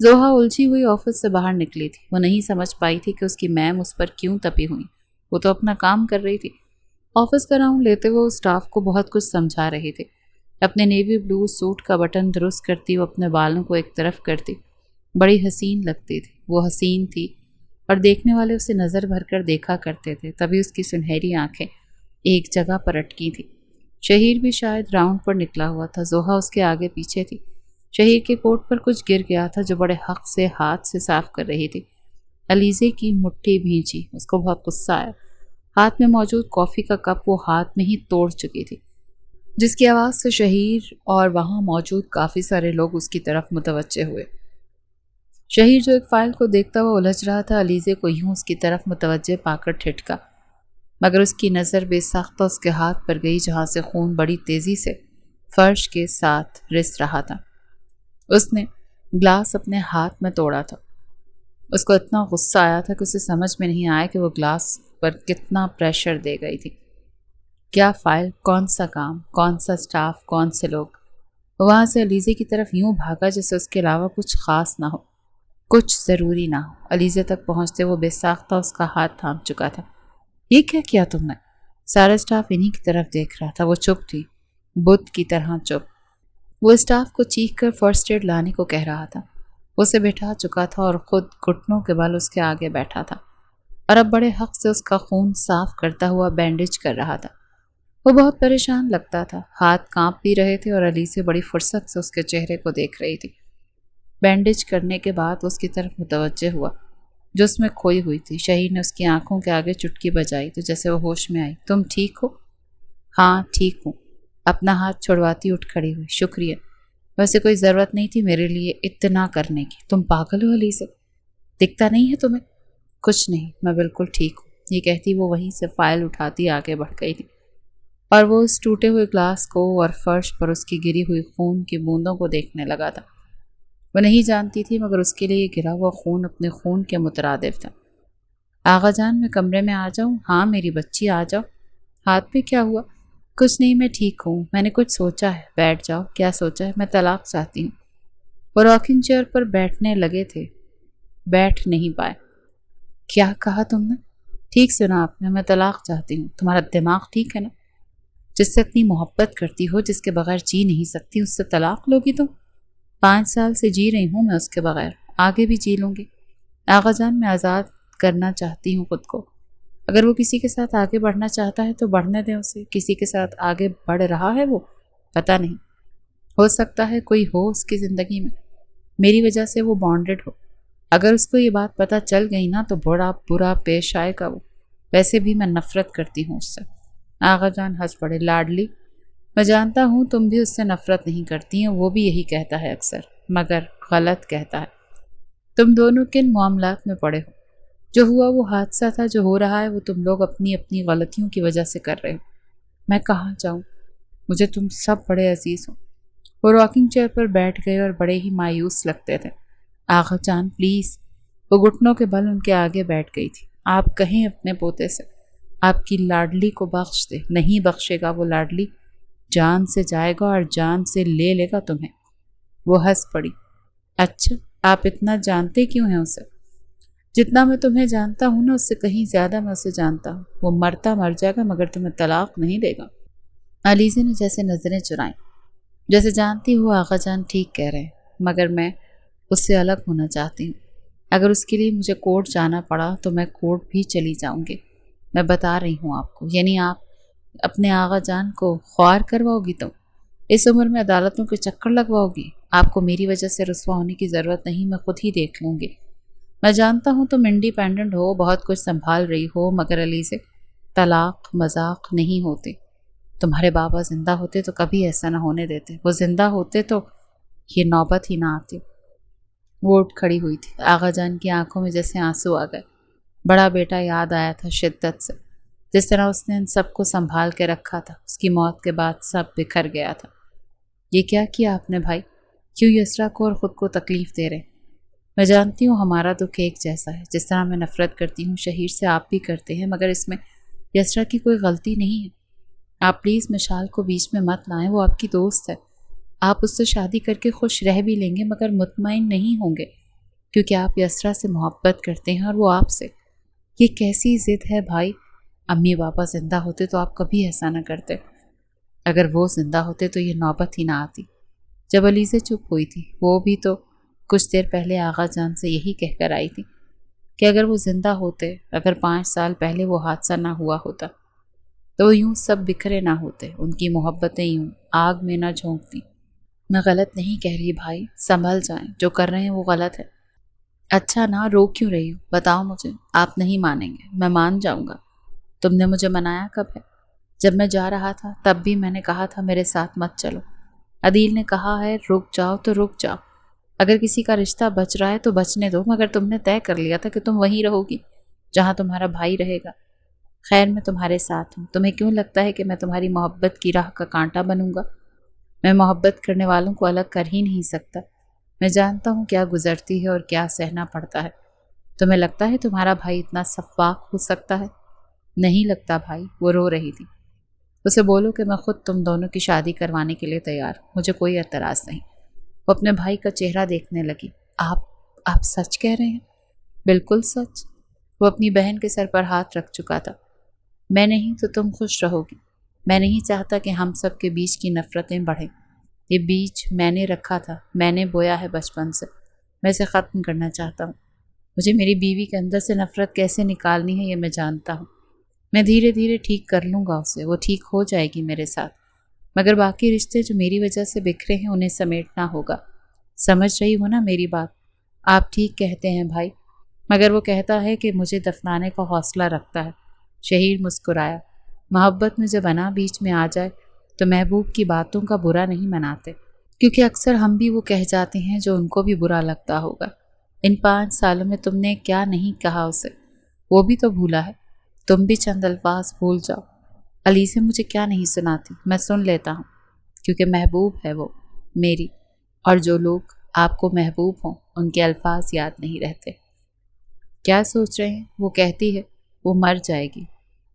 Speaker 1: زوہا الجھی ہوئی آفس سے باہر نکلی تھی. وہ نہیں سمجھ پائی تھی کہ اس کی میم اس پر کیوں تپی ہوئی. وہ تو اپنا کام کر رہی تھی. آفس کا راؤنڈ لیتے ہوئے وہ اسٹاف کو بہت کچھ سمجھا رہے تھے. اپنے نیوی بلو سوٹ کا بٹن درست کرتی وہ اپنے بالوں کو ایک طرف کرتی. بڑی حسین لگتی تھی. وہ حسین تھی اور دیکھنے والے اسے نظر بھر کر دیکھا کرتے تھے. تبھی اس کی سنہری آنکھیں ایک جگہ پر اٹکی تھی. شہیر بھی شاید راؤنڈ پر نکلا ہوا تھا. زوہا اس کے آگے پیچھے تھی. شہیر کے کوٹ پر کچھ گر گیا تھا جو بڑے حق سے ہاتھ سے صاف کر رہی تھی. علیزے کی مٹھی بھینچی. اس کو بہت غصہ آیا. ہاتھ میں موجود کافی کا کپ وہ ہاتھ میں ہی توڑ چکی تھی، جس کی آواز سے شہیر اور وہاں موجود کافی سارے لوگ اس کی طرف متوجہ ہوئے. شہیر جو ایک فائل کو دیکھتا ہوا الجھ رہا تھا علیزے کو یوں اس کی طرف متوجہ پا کر ٹھٹکا، مگر اس کی نظر بے ساختہ اس کے ہاتھ پر گئی جہاں سے خون بڑی تیزی سے فرش کے ساتھ رس رہا تھا. اس نے گلاس اپنے ہاتھ میں توڑا تھا. اس کو اتنا غصہ آیا تھا کہ اسے سمجھ میں نہیں آیا کہ وہ گلاس پر کتنا پریشر دے گئی تھی. کیا فائل، کون سا کام، کون سا سٹاف، کون سے لوگ. وہاں سے علیزے کی طرف یوں بھاگا جیسے اس کے علاوہ کچھ خاص نہ ہو، کچھ ضروری نہ ہو. علیزے تک پہنچتے وہ بے ساختہ اس کا ہاتھ تھام چکا تھا. یہ کیا کیا تم نے؟ سارا سٹاف انہی کی طرف دیکھ رہا تھا. وہ چپ تھی، بت کی طرح چپ. وہ سٹاف کو چیخ کر فرسٹ ایڈ لانے کو کہہ رہا تھا. اسے بٹھا چکا تھا اور خود گھٹنوں کے بل اس کے آگے بیٹھا تھا اور اب بڑے حق سے اس کا خون صاف کرتا ہوا بینڈیج کر رہا تھا. وہ بہت پریشان لگتا تھا. ہاتھ کانپ بھی رہے تھے اور علیزے بڑی فرصت سے اس کے چہرے کو دیکھ رہی تھی. بینڈیج کرنے کے بعد وہ اس کی طرف متوجہ ہوا جو اس میں کھوئی ہوئی تھی. شہیر نے اس کی آنکھوں کے آگے چٹکی بجائی تو جیسے وہ ہوش میں آئی. تم ٹھیک ہو؟ ہاں ٹھیک ہوں. اپنا ہاتھ چھڑواتی اٹھ کھڑی ہوئی. شکریہ. ویسے کوئی ضرورت نہیں تھی میرے لیے اتنا کرنے کی. تم پاگل ہو علیزے؟ دکھتا نہیں ہے تمہیں؟ کچھ نہیں، میں بالکل ٹھیک ہوں. یہ کہتی وہ وہیں سے فائل اٹھاتی آگے بڑھ گئی تھی اور وہ اس ٹوٹے ہوئے گلاس کو اور فرش پر اس کی گری ہوئی خون کی بوندوں کو دیکھنے لگا تھا. وہ نہیں جانتی تھی مگر اس کے لیے یہ گرا ہوا خون اپنے خون کے مترادف تھا. آغا جان میں کمرے میں آ جاؤں؟ ہاں میری بچی آ جاؤ. ہاتھ پہ کیا ہوا؟ کچھ نہیں، میں ٹھیک ہوں. میں نے کچھ سوچا ہے. بیٹھ جاؤ. کیا سوچا ہے؟ میں طلاق چاہتی ہوں. وہ راکنگ چیئر پر بیٹھنے لگے تھے، بیٹھ نہیں پائے. کیا کہا تم نے؟ ٹھیک سنا آپ نے. میں طلاق چاہتی ہوں. تمہارا دماغ ٹھیک ہے نا؟ جس سے اتنی محبت کرتی ہو، جس کے بغیر جی نہیں سکتی، اس سے طلاق لوگی تم؟ 5 سال سے جی رہی ہوں میں اس کے بغیر، آگے بھی جی لوں گی. آغا جان میں آزاد کرنا چاہتی ہوں خود کو. اگر وہ کسی کے ساتھ آگے بڑھنا چاہتا ہے تو بڑھنے دیں اسے. کسی کے ساتھ آگے بڑھ رہا ہے وہ؟ پتہ نہیں، ہو سکتا ہے کوئی ہو اس کی زندگی میں. میری وجہ سے وہ بانڈڈ ہو. اگر اس کو یہ بات پتہ چل گئی نا تو بڑا برا پیش آئے گا وہ. ویسے بھی میں نفرت کرتی ہوں اس سے. آغا جان ہنس پڑے. لاڈلی، میں جانتا ہوں تم بھی اس سے نفرت نہیں کرتی ہیں. وہ بھی یہی کہتا ہے اکثر، مگر غلط کہتا ہے. تم دونوں کن معاملات میں پڑے ہو؟ جو ہوا وہ حادثہ تھا. جو ہو رہا ہے وہ تم لوگ اپنی اپنی غلطیوں کی وجہ سے کر رہے ہو. میں کہاں جاؤں؟ مجھے تم سب بڑے عزیز ہو. وہ راکنگ چیئر پر بیٹھ گئے اور بڑے ہی مایوس لگتے تھے. آغا جان پلیز. وہ گھٹنوں کے بل ان کے آگے بیٹھ گئی تھی. آپ کہیں اپنے پوتے سے آپ کی لاڈلی کو بخش دے. نہیں بخشے گا وہ. لاڈلی جان سے جائے گا اور جان سے لے لے گا تمہیں. وہ ہنس پڑی. اچھا آپ اتنا جانتے کیوں ہیں اسے؟ جتنا میں تمہیں جانتا ہوں نا، اس سے کہیں زیادہ میں اسے جانتا ہوں. وہ مرتا مر جائے گا مگر تمہیں طلاق نہیں دے گا. علیزے نے جیسے نظریں چرائیں. جیسے جانتی ہو آغا جان ٹھیک کہہ رہے ہیں، مگر میں اس سے الگ ہونا چاہتی ہوں۔ اگر اس کے لیے مجھے کورٹ جانا پڑا تو میں کورٹ بھی چلی جاؤں گی۔ میں بتا رہی ہوں آپ کو، یعنی آپ اپنے آغا جان کو خوار کرواؤ گی؟ تم اس عمر میں عدالتوں کے چکر لگواؤ گی؟ آپ کو میری وجہ سے رسوا ہونے کی ضرورت نہیں، میں خود ہی دیکھ لوں گی۔ میں جانتا ہوں تم انڈیپینڈنٹ ہو، بہت کچھ سنبھال رہی ہو، مگر علی سے طلاق مذاق نہیں ہوتے۔ تمہارے بابا زندہ ہوتے تو کبھی ایسا نہ ہونے دیتے، وہ زندہ ہوتے تو یہ نوبت ہی نہ آتی۔ وہ اٹھ کھڑی ہوئی تھی، آغا جان کی آنکھوں میں جیسے آنسو آ گئے۔ بڑا بیٹا یاد آیا تھا شدت سے، جس طرح اس نے ان سب کو سنبھال کے رکھا تھا۔ اس کی موت کے بعد سب بکھر گیا تھا۔ یہ کیا کیا آپ نے بھائی؟ کیوں یسرا کو اور خود کو تکلیف دے رہے؟ میں جانتی ہوں ہمارا دکھ ایک جیسا ہے، جس طرح میں نفرت کرتی ہوں شہیر سے آپ بھی کرتے ہیں، مگر اس میں یسرا کی کوئی غلطی نہیں ہے۔ آپ پلیز مشال کو بیچ میں مت لائیں، وہ آپ کی دوست ہے۔ آپ اس سے شادی کر کے خوش رہ بھی لیں گے، مگر مطمئن نہیں ہوں گے، کیونکہ آپ یسرا سے محبت کرتے ہیں اور وہ آپ سے۔ یہ کیسی ضد ہے بھائی؟ امی پاپا زندہ ہوتے تو آپ کبھی ایسا نہ کرتے۔ اگر وہ زندہ ہوتے تو یہ نوبت ہی نہ آتی۔ جب علیزہ چپ ہوئی تھی، وہ بھی تو کچھ دیر پہلے آغا جان سے یہی کہہ کر آئی تھی کہ اگر وہ زندہ ہوتے، اگر 5 سال پہلے وہ حادثہ نہ ہوا ہوتا تو وہ یوں سب بکھرے نہ ہوتے، ان کی محبتیں یوں آگ میں نہ جھونکتی۔ میں غلط نہیں کہہ رہی بھائی، سنبھل جائیں، جو کر رہے ہیں وہ غلط ہے۔ اچھا نا، رو کیوں رہی ہو؟ بتاؤ مجھے۔ آپ نہیں مانیں گے، میں مان جاؤں گا۔ تم نے مجھے منایا کب ہے؟ جب میں جا رہا تھا تب بھی میں نے کہا تھا میرے ساتھ مت چلو۔ عدیل نے کہا ہے رک جاؤ تو رک جاؤ، اگر کسی کا رشتہ بچ رہا ہے تو بچنے دو، مگر تم نے طے کر لیا تھا کہ تم وہیں رہو گی جہاں تمہارا بھائی رہے گا۔ خیر میں تمہارے ساتھ ہوں، تمہیں کیوں لگتا ہے کہ میں تمہاری محبت کی راہ کا کانٹا بنوں گا؟ میں محبت کرنے والوں کو الگ کر ہی نہیں سکتا۔ میں جانتا ہوں کیا گزرتی ہے اور کیا سہنا پڑتا ہے۔ تمہیں لگتا ہے تمہارا بھائی اتنا سفاک ہو سکتا ہے؟ نہیں لگتا بھائی۔ وہ رو رہی تھی۔ اسے بولو کہ میں خود تم دونوں کی شادی کروانے کے لیے تیار، مجھے کوئی اعتراض نہیں۔ وہ اپنے بھائی کا چہرہ دیکھنے لگی۔ آپ سچ کہہ رہے ہیں؟ بالکل سچ۔ وہ اپنی بہن کے سر پر ہاتھ رکھ چکا تھا۔ میں نہیں تو تم خوش رہو گی۔ میں نہیں چاہتا کہ ہم سب کے بیچ کی نفرتیں بڑھیں۔ یہ بیج میں نے رکھا تھا، میں نے بویا ہے بچپن سے، میں اسے ختم کرنا چاہتا ہوں۔ مجھے میری بیوی کے اندر سے نفرت کیسے نکالنی ہے یہ میں جانتا ہوں۔ میں دھیرے دھیرے ٹھیک کر لوں گا اسے، وہ ٹھیک ہو جائے گی میرے ساتھ، مگر باقی رشتے جو میری وجہ سے بکھرے ہیں انہیں سمیٹنا ہوگا۔ سمجھ رہی ہو نا میری بات؟ آپ ٹھیک کہتے ہیں بھائی، مگر وہ کہتا ہے کہ مجھے دفنانے کا حوصلہ رکھتا ہے۔ شہیر مسکرایا۔ محبت میں جب انا بیچ میں آ جائے تو محبوب کی باتوں کا برا نہیں مناتے، کیونکہ اکثر ہم بھی وہ کہہ جاتے ہیں جو ان کو بھی برا لگتا ہوگا۔ ان 5 سالوں میں تم نے کیا نہیں کہا اسے، وہ بھی تو بھولا ہے۔ تم بھی چند الفاظ بھول جاؤ۔ علی سے مجھے کیا نہیں سناتی، میں سن لیتا ہوں، کیونکہ محبوب ہے وہ میری، اور جو لوگ آپ کو محبوب ہوں ان کے الفاظ یاد نہیں رہتے۔ کیا سوچ رہے ہیں؟ وہ کہتی ہے وہ مر جائے گی۔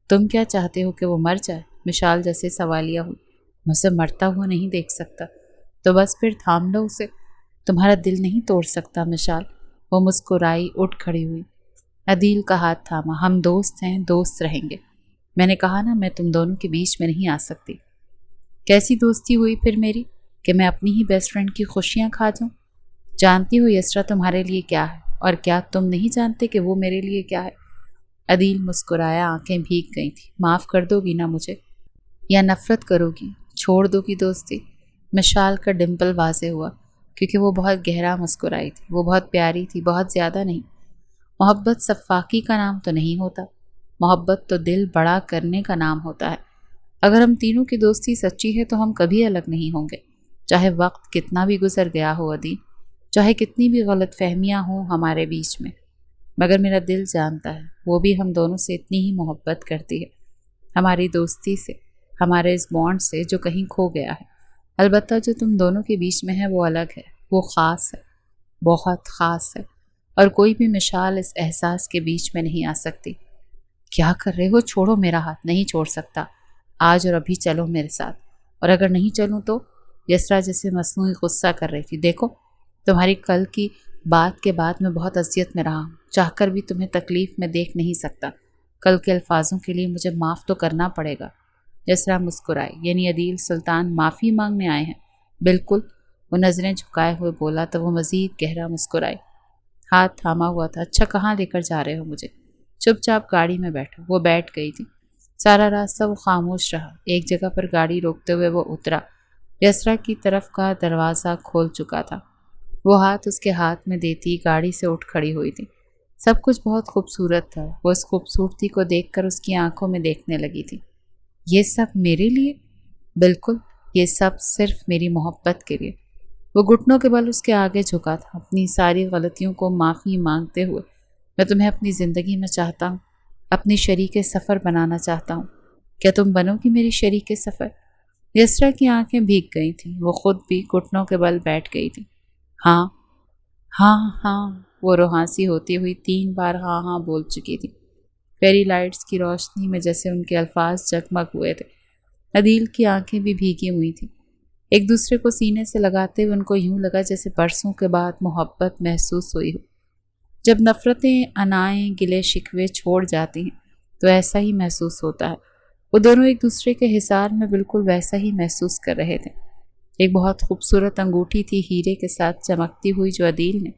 Speaker 1: تم کیا چاہتے ہو کہ وہ مر جائے؟ مشال جیسے سوالیہ ہوئی۔ میں اسے مرتا ہوا نہیں دیکھ سکتا۔ تو بس پھر تھام لو اسے، تمہارا دل نہیں توڑ سکتا مشال۔ وہ مسکرائی، اٹھ کھڑی ہوئی۔ عدیل کا ہاتھ تھاما۔ ہم دوست ہیں، دوست رہیں گے۔ میں نے کہا نا میں تم دونوں کے بیچ میں نہیں آ سکتی۔ کیسی دوستی ہوئی پھر میری کہ میں اپنی ہی بیسٹ فرینڈ کی خوشیاں کھا جاؤں؟ جانتی ہو یسرا تمہارے لیے کیا ہے، اور کیا تم نہیں جانتے کہ وہ میرے لیے کیا ہے؟ عدیل مسکرایا، آنکھیں بھیگ گئی تھیں۔ معاف کر دو گی نا مجھے، یا نفرت کرو گی؟ چھوڑ دو گی دوستی؟ مشال کا ڈمپل واضح ہوا، کیونکہ وہ بہت گہرا مسکرائی تھی۔ وہ بہت پیاری تھی، بہت زیادہ نہیں۔ محبت صفاقی کا نام تو نہیں ہوتا، محبت تو دل بڑا کرنے کا نام ہوتا ہے۔ اگر ہم تینوں کی دوستی سچی ہے تو ہم کبھی الگ نہیں ہوں گے، چاہے وقت کتنا بھی گزر گیا ہو عدیل، چاہے کتنی بھی غلط فہمیاں ہوں ہمارے بیچ میں، مگر میرا دل جانتا ہے وہ بھی ہم دونوں سے اتنی ہی محبت کرتی ہے، ہماری دوستی سے، ہمارے اس بانڈ سے جو کہیں کھو گیا ہے۔ البتہ جو تم دونوں کے بیچ میں ہے وہ الگ ہے، وہ خاص ہے، بہت خاص ہے، اور کوئی بھی مشال اس احساس کے بیچ میں نہیں آ سکتی۔ کیا کر رہے ہو؟ چھوڑو میرا ہاتھ۔ نہیں چھوڑ سکتا، آج اور ابھی چلو میرے ساتھ، اور اگر نہیں چلوں تو؟ یسرا جیسے مصنوعی غصہ کر رہی تھی۔ دیکھو تمہاری کل کی بات کے بعد میں بہت اذیت میں رہا ہوں، چاہ کر بھی تمہیں تکلیف میں دیکھ نہیں سکتا۔ کل کے الفاظوں کے لیے مجھے معاف تو کرنا پڑے گا۔ یسرا مسکرائی، یعنی عدیل سلطان معافی مانگنے آئے ہیں؟ بالکل، وہ نظریں جھکائے ہوئے بولا تو وہ مزید گہرا مسکرائی۔ ہاتھ تھاما ہوا تھا۔ اچھا کہاں لے کر جا رہے ہو مجھے؟ چپ چاپ گاڑی میں بیٹھو۔ وہ بیٹھ گئی تھی۔ سارا راستہ وہ خاموش رہا۔ ایک جگہ پر گاڑی روکتے ہوئے وہ اترا۔ یسرا کی طرف کا دروازہ کھول چکا تھا۔ وہ ہاتھ اس کے ہاتھ میں دیتی گاڑی سے اٹھ کھڑی ہوئی تھی۔ سب کچھ بہت خوبصورت تھا۔ وہ اس خوبصورتی کو دیکھ کر اس کی آنکھوں میں دیکھنے لگی تھی۔ یہ سب میرے لیے؟ بالکل، یہ سب صرف میری محبت کے لیے۔ وہ گھٹنوں کے بل اس کے آگے جھکا تھا۔ اپنی ساری غلطیوں کو معافی مانگتے ہوئے، میں تمہیں اپنی زندگی میں چاہتا ہوں، اپنی شریک سفر بنانا چاہتا ہوں۔ کیا تم بنو گی میری شریک سفر؟ یسرا کی آنکھیں بھیگ گئی تھیں۔ وہ خود بھی گھٹنوں کے بل بیٹھ گئی تھی۔ ہاں ہاں ہاں، وہ روحانسی ہوتی ہوئی 3 بار ہاں ہاں بول چکی تھی۔ فیری لائٹس کی روشنی میں جیسے ان کے الفاظ جگمگ ہوئے تھے۔ عدیل کی آنکھیں بھی بھیگی ہوئی تھیں۔ ایک دوسرے کو سینے سے لگاتے ہوئے ان کو یوں لگا جیسے برسوں کے بعد محبت محسوس ہوئی ہو۔ جب نفرتیں، انائیں، گلے شکوے چھوڑ جاتی ہیں تو ایسا ہی محسوس ہوتا ہے۔ وہ دونوں ایک دوسرے کے حصار میں بالکل ویسا ہی محسوس کر رہے تھے۔ ایک بہت خوبصورت انگوٹھی تھی ہیرے کے ساتھ چمکتی ہوئی جو عدیل نے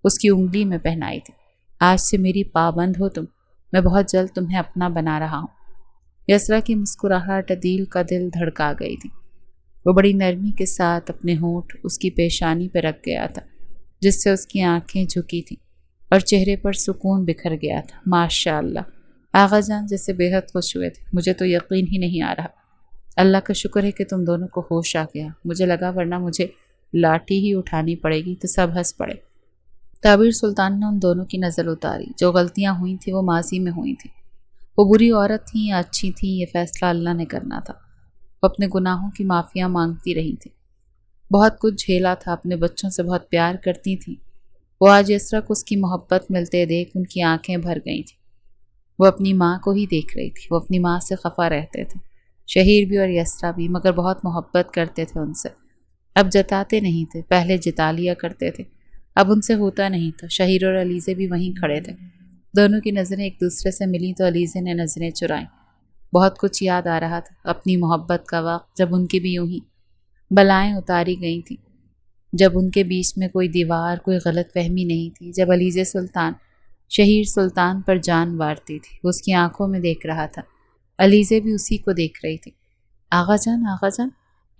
Speaker 1: اس کی انگلی میں پہنائی تھی۔ آج سے میری پابند ہو تم، میں بہت جلد تمہیں اپنا بنا رہا ہوں۔ یسرا کی مسکراہٹ عدیل کا دل دھڑکا گئی تھی۔ وہ بڑی نرمی کے ساتھ اپنے ہونٹ اس کی پیشانی پہ رکھ گیا تھا، جس سے اس کی آنکھیں جھکی تھیں اور چہرے پر سکون بکھر گیا تھا۔ ماشاء اللہ، آغا جان جیسے بے حد خوش ہوئے تھے۔ مجھے تو یقین ہی نہیں آ رہا۔ اللہ کا شکر ہے کہ تم دونوں کو ہوش آ گیا۔ مجھے لگا ورنہ مجھے لاٹھی ہی اٹھانی پڑے گی۔ تو سب ہنس پڑے۔ تعبیر سلطان نے ان دونوں کی نظر اتاری۔ جو غلطیاں ہوئی تھیں وہ ماضی میں ہوئی تھیں۔ وہ بری عورت تھیں یا اچھی تھیں، یہ فیصلہ اللہ نے کرنا تھا۔ وہ اپنے گناہوں کی معافیاں مانگتی رہی تھیں۔ بہت کچھ جھیلا تھا، اپنے بچوں سے بہت پیار کرتی تھیں۔ وہ آج یسرا کو اس کی محبت ملتے دیکھ ان کی آنکھیں بھر گئی تھیں۔ وہ اپنی ماں کو ہی دیکھ رہی تھی۔ وہ اپنی ماں سے خفا رہتے تھے، شہیر بھی اور یسرا بھی، مگر بہت محبت کرتے تھے ان سے۔ اب جتاتے نہیں تھے، پہلے جتا لیا کرتے تھے، اب ان سے ہوتا نہیں تھا۔ شہیر اور علیزے بھی وہیں کھڑے تھے۔ دونوں کی نظریں ایک دوسرے سے ملیں تو علیزے نے نظریں چرائیں۔ بہت کچھ یاد آ رہا تھا، اپنی محبت کا وقت جب ان کی بھی یوں ہی بلائیں اتاری گئی تھیں، جب ان کے بیچ میں کوئی دیوار، کوئی غلط فہمی نہیں تھی، جب علیزے سلطان شہیر سلطان پر جان وارتی تھی۔ وہ اس کی آنکھوں میں دیکھ رہا تھا، علیزے بھی اسی کو دیکھ رہی تھی۔ آغا جان،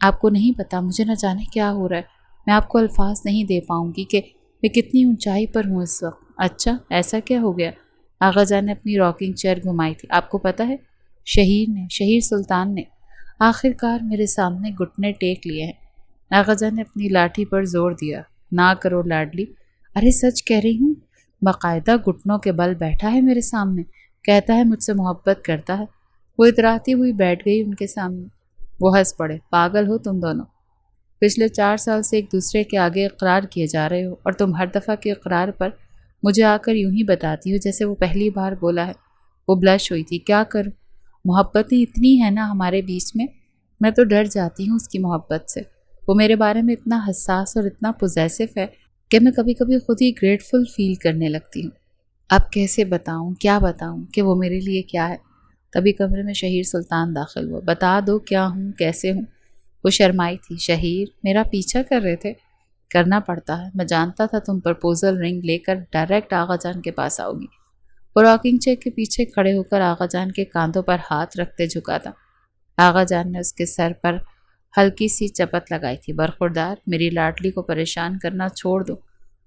Speaker 1: آپ کو نہیں پتا مجھے نہ جانے کیا ہو رہا ہے۔ میں آپ کو الفاظ نہیں دے پاؤں گی کہ میں کتنی اونچائی پر ہوں اس وقت۔ اچھا ایسا کیا ہو گیا؟ آغا جان نے اپنی راکنگ چیئر گھمائی تھی۔ آپ کو پتا ہے، شہیر سلطان نے آخر کار میرے سامنے گھٹنے ٹیک لیے ہیں۔ آغا جان نے اپنی لاٹھی پر زور دیا۔ نہ کرو لاڈلی، ارے سچ کہہ رہی ہوں، باقاعدہ گھٹنوں کے بل بیٹھا ہے میرے سامنے، کہتا ہے مجھ سے محبت کرتا ہے۔ وہ اتراتی ہوئی بیٹھ گئی ان کے سامنے۔ وہ ہنس پڑے۔ پاگل ہو تم دونوں، پچھلے 4 سال سے ایک دوسرے کے آگے اقرار کیے جا رہے ہو، اور تم ہر دفعہ کے اقرار پر مجھے آ کر یوں ہی بتاتی ہو جیسے وہ پہلی بار بولا ہے۔ وہ بلش ہوئی تھی۔ کیا کروں، محبتیں اتنی ہیں نا ہمارے بیچ میں تو ڈر جاتی ہوں اس کی محبت سے۔ وہ میرے بارے میں اتنا حساس اور اتنا پوزیسو ہے کہ میں کبھی کبھی خود ہی گریٹفل فیل کرنے لگتی ہوں۔ اب کیسے بتاؤں، کیا بتاؤں کہ وہ میرے لیے کیا ہے؟ تبھی کمرے میں شہیر سلطان داخل ہوا۔ بتا دو کیا ہوں، کیسے ہوں؟ وہ شرمائی تھی۔ شہیر، میرا پیچھا کر رہے تھے؟ کرنا پڑتا ہے، میں جانتا تھا تم پرپوزل رنگ لے کر ڈائریکٹ آغا جان کے پاس آؤ گی۔ وہ راکنگ چیئر کے پیچھے کھڑے ہو کر آغا جان کے کاندھوں پر ہاتھ رکھتے جھکا تھا۔ آغا جان نے اس کے سر پر ہلکی سی چپت لگائی تھی۔ برخوردار، میری لاڈلی کو پریشان کرنا چھوڑ دو۔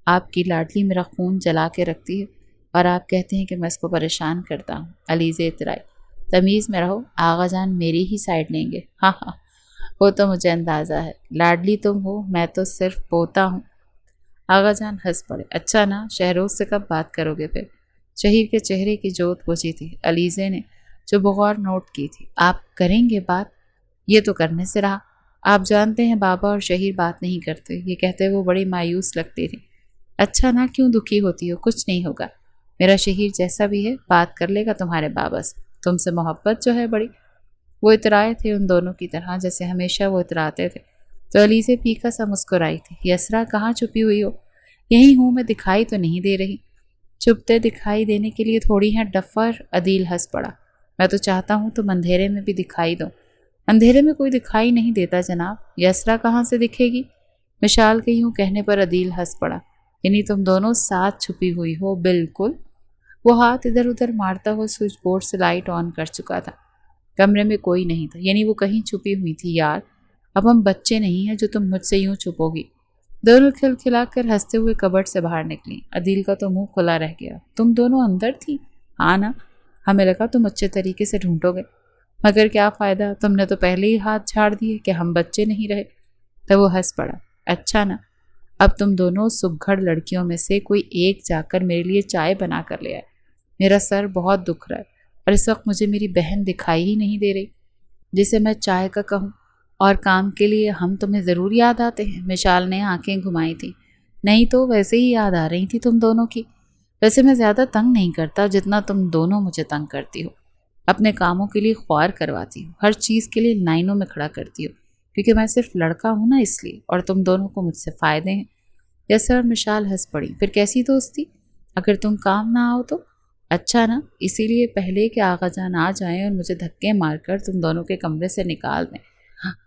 Speaker 1: آپ کی لاڈلی میرا خون جلا کے رکھتی ہے اور آپ کہتے ہیں کہ میں اس کو پریشان کرتا ہوں۔ علیزے اترائی۔ تمیز میں رہو، آغا جان میری ہی سائڈ لیں گے۔ ہاں ہاں، وہ تو مجھے اندازہ ہے، لاڈلی تم ہو، میں تو صرف پوتا ہوں۔ آغا جان ہنس پڑے۔ اچھا نا، شہروز سے کب بات کرو گے پھر؟ شہیر کے چہرے کی جوت بجھی تھی۔ علیزے نے جو بغور نوٹ کی تھی۔ آپ کریں گے بات؟ یہ تو کرنے سے رہا۔ آپ جانتے ہیں بابا اور شہیر بات نہیں کرتے، یہ کہتے وہ بڑی مایوس لگتی تھی۔ اچھا نا، کیوں دکھی ہوتی ہو؟ کچھ نہیں ہوگا، میرا شہیر جیسا بھی ہے بات کر لے گا تمہارے بابا سے، تم سے محبت جو ہے بڑی۔ وہ اترائے تھے ان دونوں کی طرح جیسے ہمیشہ وہ اتراتے تھے۔ تو علیزے پھیکا سا مسکرائی تھی۔ یسرا، کہاں چھپی ہوئی ہو؟ یہی ہوں میں، دکھائی تو نہیں دے رہی؟ چھپتے دکھائی دینے کے لیے تھوڑی ہیں ڈفر، عدیل ہنس پڑا۔ میں تو چاہتا ہوں تم اندھیرے میں بھی دکھائی دو، اندھیرے میں کوئی دکھائی نہیں دیتا جناب۔ یسرا کہاں سے دکھے گی؟ مشال کے یوں کہنے پر عدیل ہنس پڑا۔ یعنی تم دونوں ساتھ چھپی ہوئی ہو؟ بالکل۔ وہ ہاتھ ادھر ادھر مارتا ہوا سوئچ بورڈ سے لائٹ آن کر چکا تھا۔ کمرے میں کوئی نہیں تھا، یعنی وہ کہیں چھپی ہوئی تھی۔ یار اب ہم بچے نہیں ہیں جو تم مجھ سے یوں چھپو گی۔ دونوں کھلکھلا کر ہنستے ہوئے کبرڈ سے باہر نکلی۔ عدیل کا تو منہ کھلا رہ گیا۔ تم دونوں اندر تھی؟ ہاں نا، ہمیں لگا تم اچھے طریقے سے ڈھونڈو گے، مگر کیا فائدہ، تم نے تو پہلے ہی ہاتھ جھاڑ دیے کہ ہم بچے نہیں رہے۔ تو وہ ہنس پڑا۔ اچھا نا، اب تم دونوں سگھڑ لڑکیوں میں سے کوئی ایک جا کر میرے لیے چائے بنا کر لے آئے۔ میرا سر بہت دکھ رہا ہے اور اس وقت مجھے میری بہن دکھائی ہی نہیں دے رہی جسے میں چائے کا کہوں، اور کام کے لیے ہم تمہیں ضرور یاد آتے ہیں۔ مشال نے آنکھیں گھمائی تھیں۔ نہیں تو ویسے ہی یاد آ رہی تھی تم دونوں کی۔ ویسے میں زیادہ تنگ نہیں کرتا جتنا تم دونوں مجھے تنگ کرتی ہو۔ اپنے کاموں کے لیے خوار کرواتی ہو، ہر چیز کے لیے لائنوں میں کھڑا کرتی ہو، کیونکہ میں صرف لڑکا ہوں نا اس لیے، اور تم دونوں کو مجھ سے فائدے ہیں۔ یسرا اور مشال ہنس پڑی۔ پھر کیسی دوستی؟ اگر تم کام نہ آؤ تو؟ اچھا نا، اسی لیے پہلے کہ آغا جان آ جائیں اور مجھے دھکے مار کر تم دونوں کے کمرے سے نکال دیں،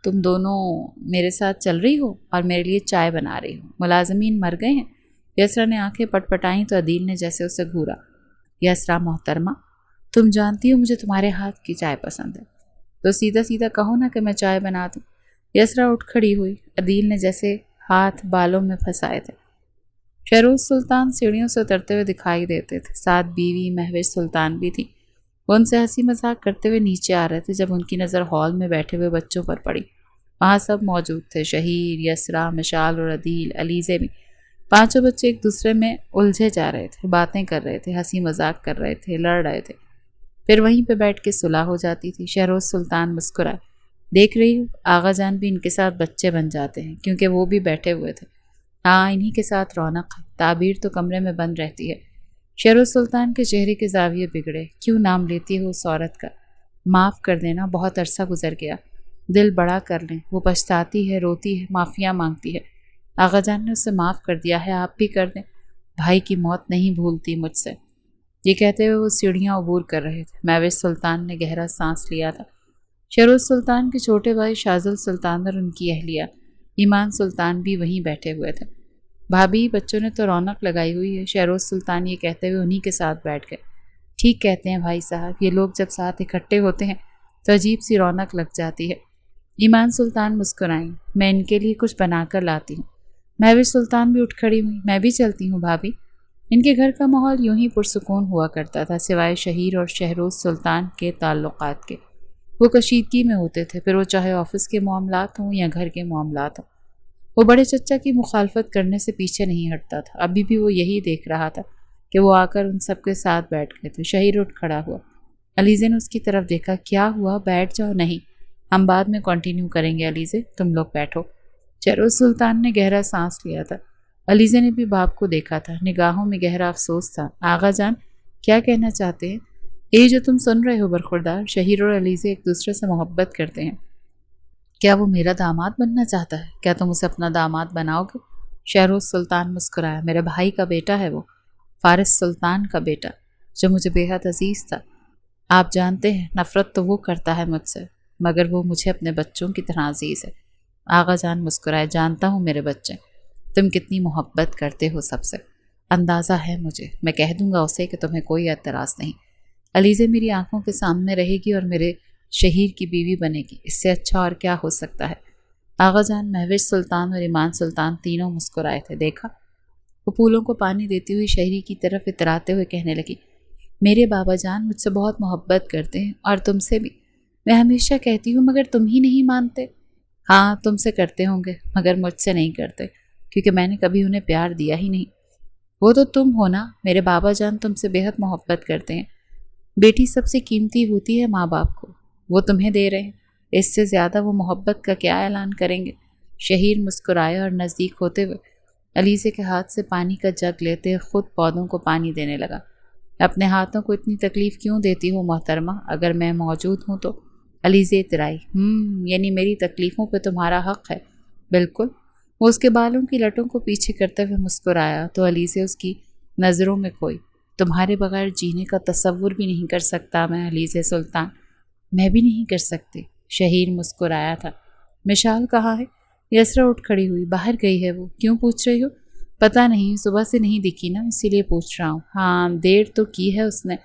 Speaker 1: تم دونوں میرے ساتھ چل رہی ہو اور میرے لیے چائے بنا رہی ہو۔ ملازمین مر گئے ہیں؟ یسرا نے آنکھیں پٹ پٹائیں تو عدیل نے جیسے اسے گھورا۔ یسرا محترمہ، تم جانتی ہو مجھے تمہارے ہاتھ کی چائے پسند ہے، تو سیدھا سیدھا کہو نا کہ میں چائے بنا دوں۔ یسرا اٹھ کھڑی ہوئی۔ عدیل نے جیسے ہاتھ بالوں میں پھنسائے تھے۔ شہروز سلطان سیڑھیوں سے اترتے ہوئے دکھائی دیتے تھے، ساتھ بیوی مہوش سلطان بھی تھی۔ وہ ان سے ہنسی مذاق کرتے ہوئے نیچے آ رہے تھے جب ان کی نظر ہال میں بیٹھے ہوئے بچوں پر پڑی۔ وہاں سب موجود تھے، شہیر، یسرا، مشال اور عدیل، علیزے بھی۔ پانچوں بچے ایک دوسرے میں الجھے جا رہے تھے، باتیں کر رہے تھے، ہنسی مذاق کر رہے تھے، لڑ رہے تھے۔ پھر وہیں پہ بیٹھ کے صلح ہو جاتی تھی۔ شہروز سلطان مسکرائے۔ دیکھ رہی ہو، آغا جان بھی ان کے ساتھ بچے بن جاتے ہیں، کیونکہ وہ بھی بیٹھے ہوئے تھے۔ ہاں، انہی کے ساتھ رونق ہے، تعبیر تو کمرے میں بند رہتی ہے۔ شہروز سلطان کے چہرے کے زاویے بگڑے۔ کیوں نام لیتی ہو اس عورت کا؟ معاف کر دینا، بہت عرصہ گزر گیا۔ دل بڑا کر لیں، وہ پچھتاتی ہے، روتی ہے، معافیاں مانگتی ہے۔ آغا جان نے اسے معاف کر دیا ہے، آپ بھی کر دیں۔ بھائی کی موت نہیں بھولتی مجھ سے۔ یہ کہتے ہوئے وہ سیڑھیاں عبور کر رہے تھے۔ مہوش سلطان نے گہرا سانس لیا تھا۔ شہروز سلطان کے چھوٹے بھائی شاذل سلطان اور ان کی اہلیہ ایمان سلطان بھی وہیں بیٹھے ہوئے تھے۔ بھابھی، بچوں نے تو رونق لگائی ہوئی ہے، شہروز سلطان یہ کہتے ہوئے انہی کے ساتھ بیٹھ گئے۔ ٹھیک کہتے ہیں بھائی صاحب، یہ لوگ جب ساتھ اکٹھے ہوتے ہیں تو عجیب سی رونق لگ جاتی ہے۔ ایمان سلطان مسکرائیں۔ میں ان کے لیے کچھ بنا کر لاتی ہوں۔ مہوش سلطان بھی اٹھ کھڑی ہوئی۔ میں بھی چلتی ہوں بھابھی۔ ان کے گھر کا ماحول یوں ہی پرسکون ہوا کرتا تھا، سوائے شہیر اور شہروز سلطان کے تعلقات کے۔ وہ کشیدگی میں ہوتے تھے، پھر وہ چاہے آفس کے معاملات ہوں یا گھر کے معاملات ہوں۔ وہ بڑے چچا کی مخالفت کرنے سے پیچھے نہیں ہٹتا تھا۔ ابھی بھی وہ یہی دیکھ رہا تھا کہ وہ آ کر ان سب کے ساتھ بیٹھ گئے تھے۔ شہیر اٹھ کھڑا ہوا۔ علیزے نے اس کی طرف دیکھا۔ کیا ہوا؟ بیٹھ جاؤ۔ نہیں، ہم بعد میں کنٹینیو کریں گے علیزے، تم لوگ بیٹھو۔ شہروز سلطان نے گہرا سانس لیا تھا۔ علیزے نے بھی باپ کو دیکھا تھا، نگاہوں میں گہرا افسوس تھا۔ آغا جان کیا کہنا چاہتے ہیں؟ یہ جو تم سن رہے ہو برخوردار، شہیر اور علیزے ایک دوسرے سے محبت کرتے ہیں۔ کیا وہ میرا داماد بننا چاہتا ہے؟ کیا تم اسے اپنا داماد بناؤ گے؟ شہروز سلطان مسکرایا۔ میرے بھائی کا بیٹا ہے وہ، فارس سلطان کا بیٹا، جو مجھے بے حد عزیز تھا۔ آپ جانتے ہیں نفرت تو وہ کرتا ہے مجھ سے، مگر وہ مجھے اپنے بچوں کی طرح عزیز ہے۔ آغا جان مسکرائے۔ جانتا ہوں میرے بچے، تم کتنی محبت کرتے ہو سب سے، اندازہ ہے مجھے۔ میں کہہ دوں گا اسے کہ تمہیں کوئی اعتراض نہیں۔ علیزے میری آنکھوں کے سامنے رہے گی اور میرے شہیر کی بیوی بنے گی، اس سے اچھا اور کیا ہو سکتا ہے؟ آغا جان، مہوش سلطان اور ایمان سلطان تینوں مسکرائے تھے۔ دیکھا؟ وہ پھولوں کو پانی دیتی ہوئی شہری کی طرف اتراتے ہوئے کہنے لگی، میرے بابا جان مجھ سے بہت محبت کرتے ہیں، اور تم سے بھی۔ میں ہمیشہ کہتی ہوں مگر تم ہی نہیں مانتے۔ ہاں، تم سے کرتے ہوں گے مگر مجھ سے نہیں کرتے، کیونکہ میں نے کبھی انہیں پیار دیا ہی نہیں۔ وہ تو تم ہو نا، میرے بابا جان تم سے بے حد محبت کرتے ہیں۔ بیٹی سب سے قیمتی ہوتی ہے ماں باپ کو، وہ تمہیں دے رہے ہیں، اس سے زیادہ وہ محبت کا کیا اعلان کریں گے؟ شہیر مسکرایا اور نزدیک ہوتے ہوئے علیزے کے ہاتھ سے پانی کا جگ لیتے خود پودوں کو پانی دینے لگا۔ اپنے ہاتھوں کو اتنی تکلیف کیوں دیتی ہو محترمہ؟ اگر میں موجود ہوں تو؟ علیزے اترائی۔ یعنی میری تکلیفوں پہ تمہارا حق ہے؟ بالکل۔ وہ اس کے بالوں کی لٹوں کو پیچھے کرتے ہوئے مسکرایا تو علیزے اس کی نظروں میں کھوئی۔ تمہارے بغیر جینے کا تصور بھی نہیں کر سکتا میں علیزے سلطان۔ میں بھی نہیں کر سکتی۔ شہیر مسکرایا تھا۔ مشال کہاں ہے؟ یسرا اٹھ کھڑی ہوئی۔ باہر گئی ہے وہ۔ کیوں پوچھ رہی ہو؟ پتہ نہیں، صبح سے نہیں دکھی نا، اسی لیے پوچھ رہا ہوں۔ ہاں دیر تو کی ہے اس نے۔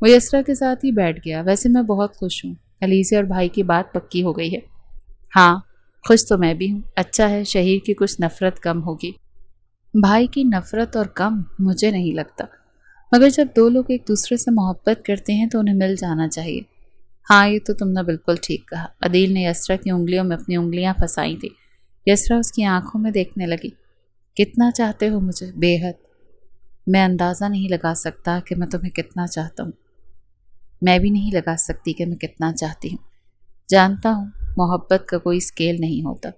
Speaker 1: وہ یسرا کے ساتھ ہی بیٹھ گیا۔ ویسے میں بہت خوش ہوں، علیزے اور بھائی کی بات پکی ہو گئی ہے۔ ہاں خوش تو میں بھی ہوں۔ اچھا ہے، شہیر کی کچھ نفرت کم ہوگی۔ بھائی کی نفرت اور کم مجھے نہیں لگتا، مگر جب دو لوگ ایک دوسرے سے محبت کرتے ہیں تو انہیں مل جانا چاہیے۔ ہاں یہ تو تم نے بالکل ٹھیک کہا۔ عدیل نے یسرا کی انگلیوں میں اپنی انگلیاں پھنسائی تھی۔ یسرا اس کی آنکھوں میں دیکھنے لگی۔ کتنا چاہتے ہو مجھے؟ بے حد۔ میں اندازہ نہیں لگا سکتا کہ میں تمہیں کتنا چاہتا ہوں۔ میں بھی نہیں لگا سکتی کہ میں کتنا چاہتی ہوں۔ جانتا ہوں محبت کا کوئی اسکیل نہیں ہوتا،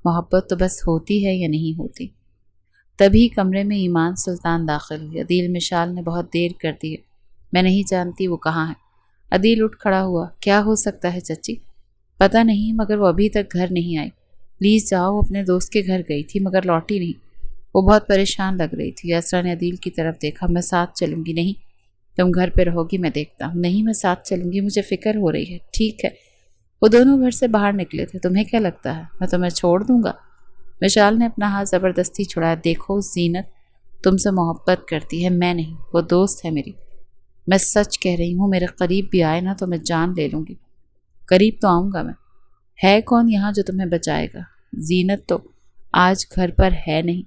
Speaker 1: محبت تو بس ہوتی ہے یا نہیں ہوتی۔ تبھی کمرے میں ایمان سلطان داخل ہوئی۔ عدیل مشال نے بہت دیر کر دی ہے، میں نہیں جانتی وہ کہاں ہے۔ عدیل اٹھ کھڑا ہوا۔ کیا ہو سکتا ہے چچی؟ پتہ نہیں، مگر وہ ابھی تک گھر نہیں آئی۔ پلیز جاؤ، اپنے دوست کے گھر گئی تھی مگر لوٹی نہیں۔ وہ بہت پریشان لگ رہی تھی۔ یسرا نے عدیل کی طرف دیکھا۔ میں ساتھ چلوں گی۔ نہیں تم گھر پہ رہو گی، میں دیکھتا ہوں۔ نہیں میں ساتھ چلوں گی، مجھے فکر ہو رہی ہے۔ ٹھیک ہے۔ وہ دونوں گھر سے باہر نکلے تھے۔ تمہیں کیا لگتا ہے میں تمہیں چھوڑ دوں گا؟ مشال نے اپنا ہاتھ زبردستی چھڑایا۔ دیکھو زینت تم سے محبت کرتی ہے، میں نہیں، وہ دوست ہے میری۔ میں سچ کہہ رہی ہوں، میرے قریب بھی آئے نا تو میں جان لے لوں گی۔ قریب تو آؤں گا میں۔ ہے کون یہاں جو تمہیں بچائے گا؟ زینت تو آج گھر پر ہے نہیں،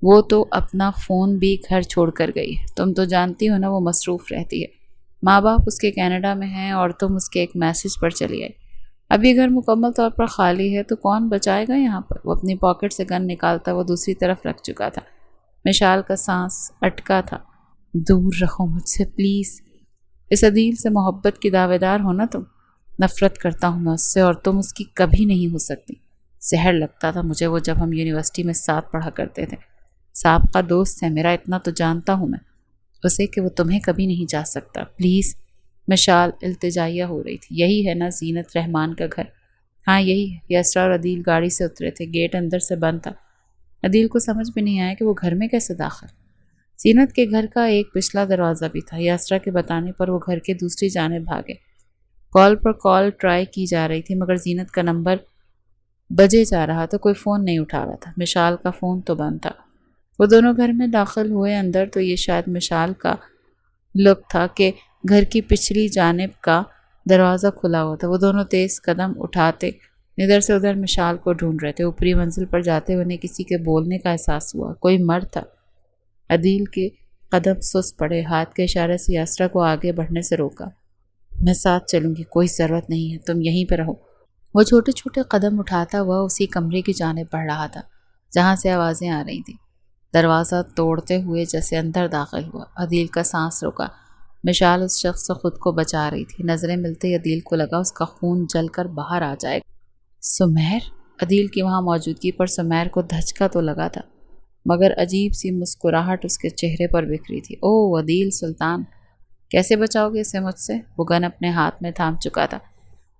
Speaker 1: وہ تو اپنا فون بھی گھر چھوڑ کر گئی ہے۔ تم تو جانتی ہو نا وہ مصروف رہتی ہے، ماں باپ اس کے کینیڈا میں ہیں اور تم اس کے ایک میسج پر چلی آئی۔ اب یہ گھر مکمل طور پر خالی ہے تو کون بچائے گا یہاں پر؟ وہ اپنی پاکٹ سے گن نکالتا وہ دوسری طرف رکھ چکا تھا۔ مشال کا سانس اٹکا تھا۔ دور رہو مجھ سے پلیز۔ اس عدیل سے محبت کی دعوے دار ہو نا تم؟ نفرت کرتا ہوں میں اس سے، اور تم اس کی کبھی نہیں ہو سکتی۔ زہر لگتا تھا مجھے وہ جب ہم یونیورسٹی میں ساتھ پڑھا کرتے تھے۔ سابقہ دوست ہے میرا، اتنا تو جانتا ہوں میں اسے کہ وہ تمہیں کبھی نہیں جا سکتا۔ پلیز۔ مشال التجائیہ ہو رہی تھی۔ یہی ہے نا زینت رحمان کا گھر؟ ہاں یہی ہے۔ یسرا اور عدیل گاڑی سے اترے تھے۔ گیٹ اندر سے بند تھا۔ عدیل کو سمجھ بھی نہیں آیا کہ وہ گھر میں کیسے داخل۔ زینت کے گھر کا ایک پچھلا دروازہ بھی تھا۔ یسرا کے بتانے پر وہ گھر کے دوسری جانب بھاگے۔ کال پر کال ٹرائی کی جا رہی تھی مگر زینت کا نمبر بجے جا رہا تو کوئی فون نہیں اٹھا رہا تھا۔ مشال کا فون تو بند تھا۔ وہ دونوں گھر میں داخل ہوئے اندر تو یہ شاید مشال کا لک تھا کہ گھر کی پچھلی جانب کا دروازہ کھلا ہوا تھا۔ وہ دونوں تیز قدم اٹھاتے ادھر سے ادھر مشال کو ڈھونڈ رہے تھے۔ اوپری منزل پر جاتے ہوئے انہیں کسی کے بولنے کا احساس ہوا۔ کوئی مرد تھا۔ عدیل کے قدم سست پڑے۔ ہاتھ کے اشارے سے یسرا کو آگے بڑھنے سے روکا۔ میں ساتھ چلوں گی، کوئی ضرورت نہیں ہے، تم یہیں پہ رہو۔ وہ چھوٹے چھوٹے قدم اٹھاتا ہوا اسی کمرے کی جانب بڑھ رہا تھا جہاں سے آوازیں آ رہی تھیں۔ دروازہ توڑتے ہوئے جیسے اندر داخل ہوا۔ عدیل کا سانس رکا۔ مشال اس شخص سے خود کو بچا رہی تھی۔ نظریں ملتے ہی عدیل کو لگا اس کا خون جل کر باہر آ جائے گا۔ سمیر؟ عدیل کی وہاں موجودگی پر سمیر کو دھچکا تو لگا تھا مگر عجیب سی مسکراہٹ اس کے چہرے پر بکھری تھی۔ او عدیل سلطان، کیسے بچاؤ گے اسے مجھ سے؟ وہ گن اپنے ہاتھ میں تھام چکا تھا۔